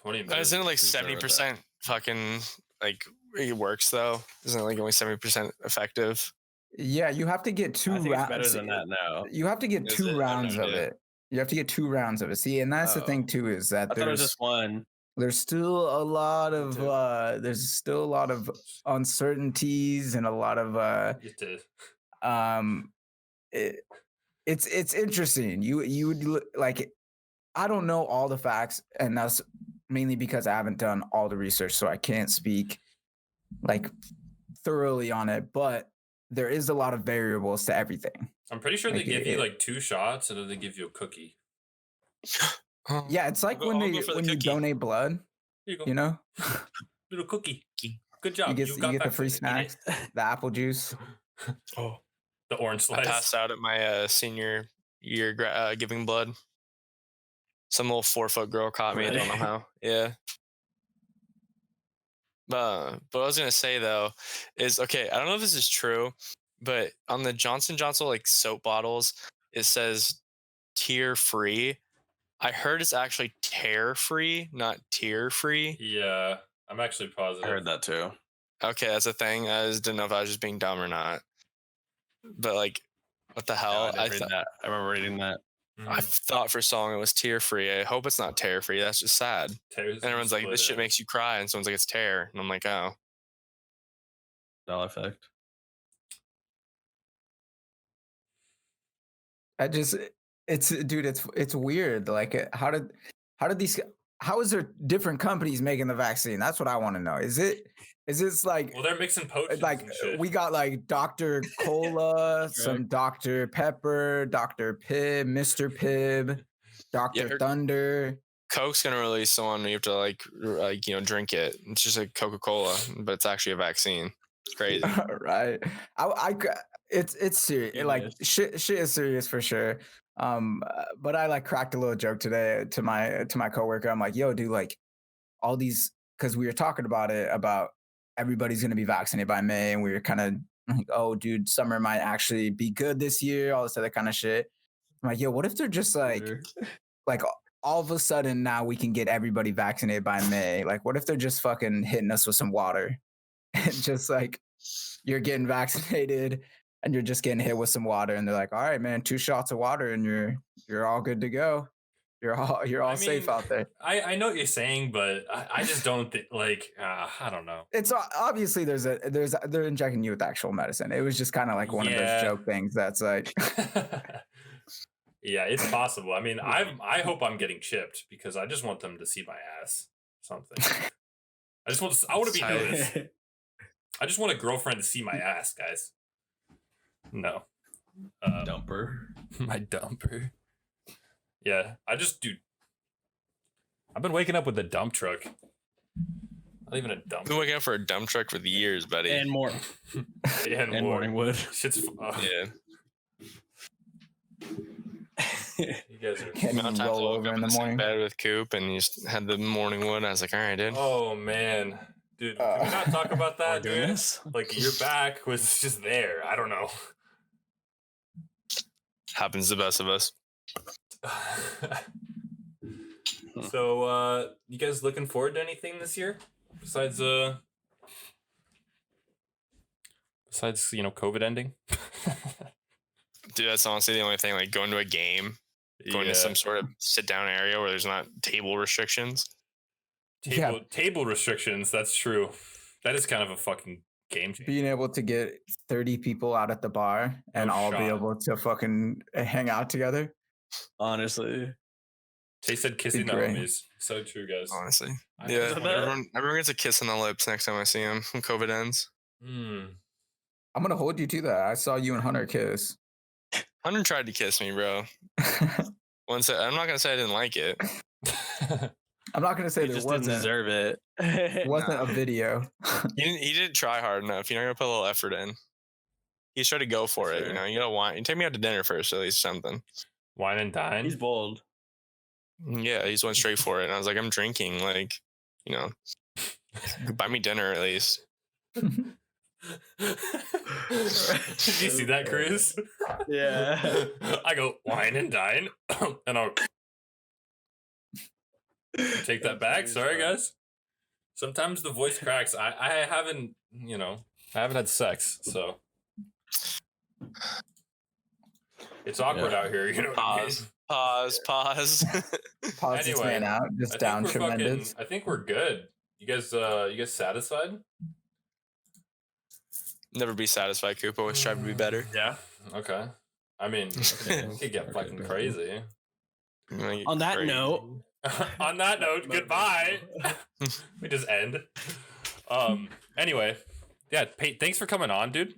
20 million. Isn't it like Pretty sure 70% fucking like it works though? Isn't it like only 70% effective? Yeah, you have to get two I think it's rounds. better than that now. You have to get Is two it? I have rounds no of idea. it. You have to get 2 rounds of it. See, and that's the thing too, is that I thought it was just one. there's still a lot of uncertainties and a lot of You did. it's interesting. You would like, I don't know all the facts, and that's mainly because I haven't done all the research, so I can't speak like thoroughly on it, but there is a lot of variables to everything. I'm pretty sure they Like, give you like 2 shots and then they give you a cookie. Yeah, it's like I'll when go for the when you cookie. donate blood, Here you go. you know, Little cookie. Good job. you get the free vaccinated. Eat snacks, the apple juice. Oh, The orange I slice. passed out at my senior year giving blood. Some little 4-foot girl caught me. I don't know how. Yeah. But what I was gonna say though is, okay, I don't know if this is true, but on the Johnson Johnson like soap bottles, it says tear free. I heard it's actually tear free, not tear free. Yeah, I'm actually positive. I heard that too. Okay, that's a thing. I just didn't know if I was just being dumb or not. But like, what the hell? I remember reading that. I thought for so long it was tear free. I hope it's not tear free. That's just sad. Tears And everyone's like, this shit makes you cry. And someone's like, it's tear. And I'm like, oh. Dollar effect. It's weird. Like, how is there different companies making the vaccine? That's what I want to know. Is this like, Well, they're mixing potions like and shit. we got like Dr. Cola, some Dr. Pepper, Dr. Pibb, Mr. Pibb, Dr. Thunder. Coke's gonna release one. You have to like drink it. It's just like Coca-Cola, but it's actually a vaccine. It's crazy. Right. It's serious. It Like is. shit is serious for sure. But I like cracked a little joke today to my coworker. I'm like, yo, dude, like all these, because we were talking about everybody's gonna be vaccinated by May, and we were kind of like, oh, dude, summer might actually be good this year, all this other kind of shit. I'm like, yo, what if they're just like all of a sudden now we can get everybody vaccinated by May? Like, what if they're just fucking hitting us with some water and just like you're getting vaccinated and you're just getting hit with some water, and they're like, all right, man, 2 shots of water and you're all good to go. You're all safe out there. I know what you're saying, but I just don't think I don't know. It's obviously they're injecting you with actual medicine. It was just kind of like one of those joke things that's like, yeah, it's possible. I mean, I hope I'm getting chipped because I just want them to see my ass. Something. I want to be noticed. I just want a girlfriend to see my ass, guys. No. Dumper. My dumper. Yeah, I've been waking up with a dump truck. Not even a dump. I've been waking up for a dump truck for years, buddy. And more. and And more. morning wood. Shit's Yeah. You guys are. Can't Amount even of times I roll woke over up in the same morning. bed with Coop and you just had the morning wood. I was like, all right, dude. Oh man, dude, can we not talk about that, dude? Goodness. Like your back was just there. I don't know. Happens to the best of us. So, you guys looking forward to anything this year besides COVID ending? Dude, that's honestly the only thing. Like going to a game, going to some sort of sit down area where there's not table restrictions. Table restrictions. That's true. That is kind of a fucking game changer. Being able to get 30 people out at the bar and No all shot. be able to fucking hang out together. Honestly. Tay said kissing the great. homies. So true, guys. Honestly, I yeah. just wanna- Everyone gets a kiss on the lips next time I see him when COVID ends. Hmm. I'm gonna hold you to that. I saw you and Hunter kiss. Hunter tried to kiss me, bro. Once I'm not gonna say I didn't like it. I'm not gonna say He there just didn't wasn't deserve it. wasn't a video. He didn't try hard enough. You're not gonna put a little effort in. He's trying to go for it. You know, you gotta want. You take me out to dinner first, at least something. Wine and dine. He's bold. Yeah, he's went straight for it. And I was like, I'm drinking. Like, you know, buy me dinner at least. Did you see that, Chris? Yeah. I go wine and dine, and I'll take that back. Sorry, guys. Sometimes the voice cracks. I haven't, I haven't had sex, so it's awkward out here. You know. Pause. Pause this Anyway, man out. Just down tremendous. I think we're good. You guys satisfied? Never be satisfied, Coop. Always strive to be better. Yeah. Okay. I mean, it could get fucking crazy. On that note. On that note, goodbye. We just end. Anyway, yeah, Pate, thanks for coming on, dude.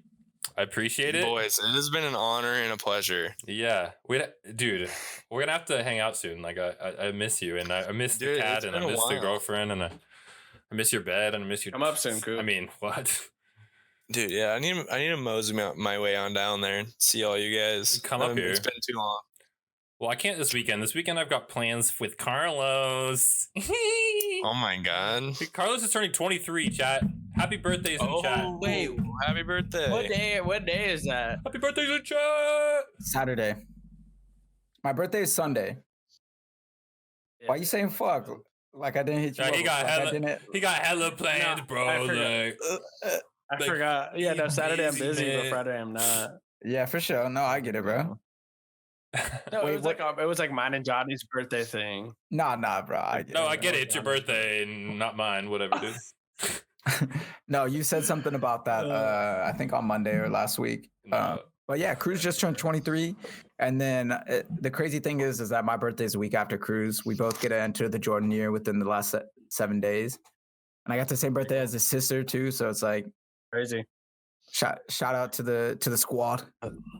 I appreciate it. Boys, it has been an honor and a pleasure. Yeah. Dude, we're gonna have to hang out soon. Like I miss you, and I miss the cat, and I miss the girlfriend, and I miss your bed, and I miss your Come up soon, Coop. I mean, what? Dude, yeah, I need to mosey my way on down there and see all you guys. Come up here. It's been too long. Well, I can't this weekend. This weekend I've got plans with Carlos. Oh my god. Carlos is turning 23, chat. Happy birthdays in chat. Wait, happy birthday. What day is that? Happy birthdays in chat. Saturday. My birthday is Sunday. Why you saying fuck? Like I didn't hit you. Yeah, up. he got hella plans, No, bro. I Like, forgot. Yeah, no, Saturday I'm busy, busy, man. but Friday I'm not. Yeah, for sure. No, I get it, bro. No, Wait, it was like mine and Johnny's birthday thing. Nah, bro. I get it. It's your birthday, not mine. Whatever, dude. No, you said something about that. I think on Monday or last week. But yeah, Cruz just turned 23, and then the crazy thing is that my birthday is a week after Cruz. We both get to enter the Jordan year within the last 7 days, and I got the same birthday as his sister too. So it's like Crazy. shout out to the squad.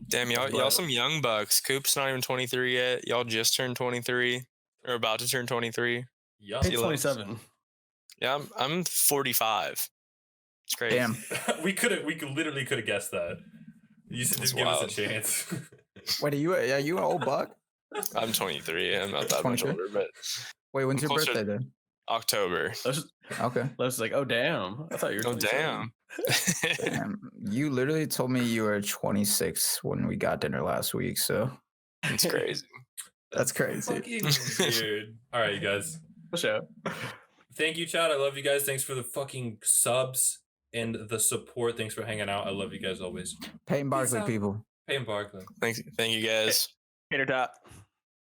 Damn, y'all some young bucks. Coop's not even 23 yet. Y'all just turned 23 or about to turn 23. Yeah, He's 27. Yeah, I'm 45. It's crazy. Damn. we literally could have guessed that. You said just give us a chance. Wait, are you an old buck? I'm 23. I'm not that 23? much older, but Wait, when's I'm your closer birthday then? October. Okay. Los is like, oh damn. I thought you were. Oh 27. damn. Damn. You literally told me you were 26 when we got dinner last week. So It's crazy. that's crazy. Fucking weird. All right, you guys. For sure. Thank you, Chad. I love you guys. Thanks for the fucking subs and the support. Thanks for hanging out. I love you guys always. Payton Barclay, out. people. Payton Barclay. Thank you guys. Hater top.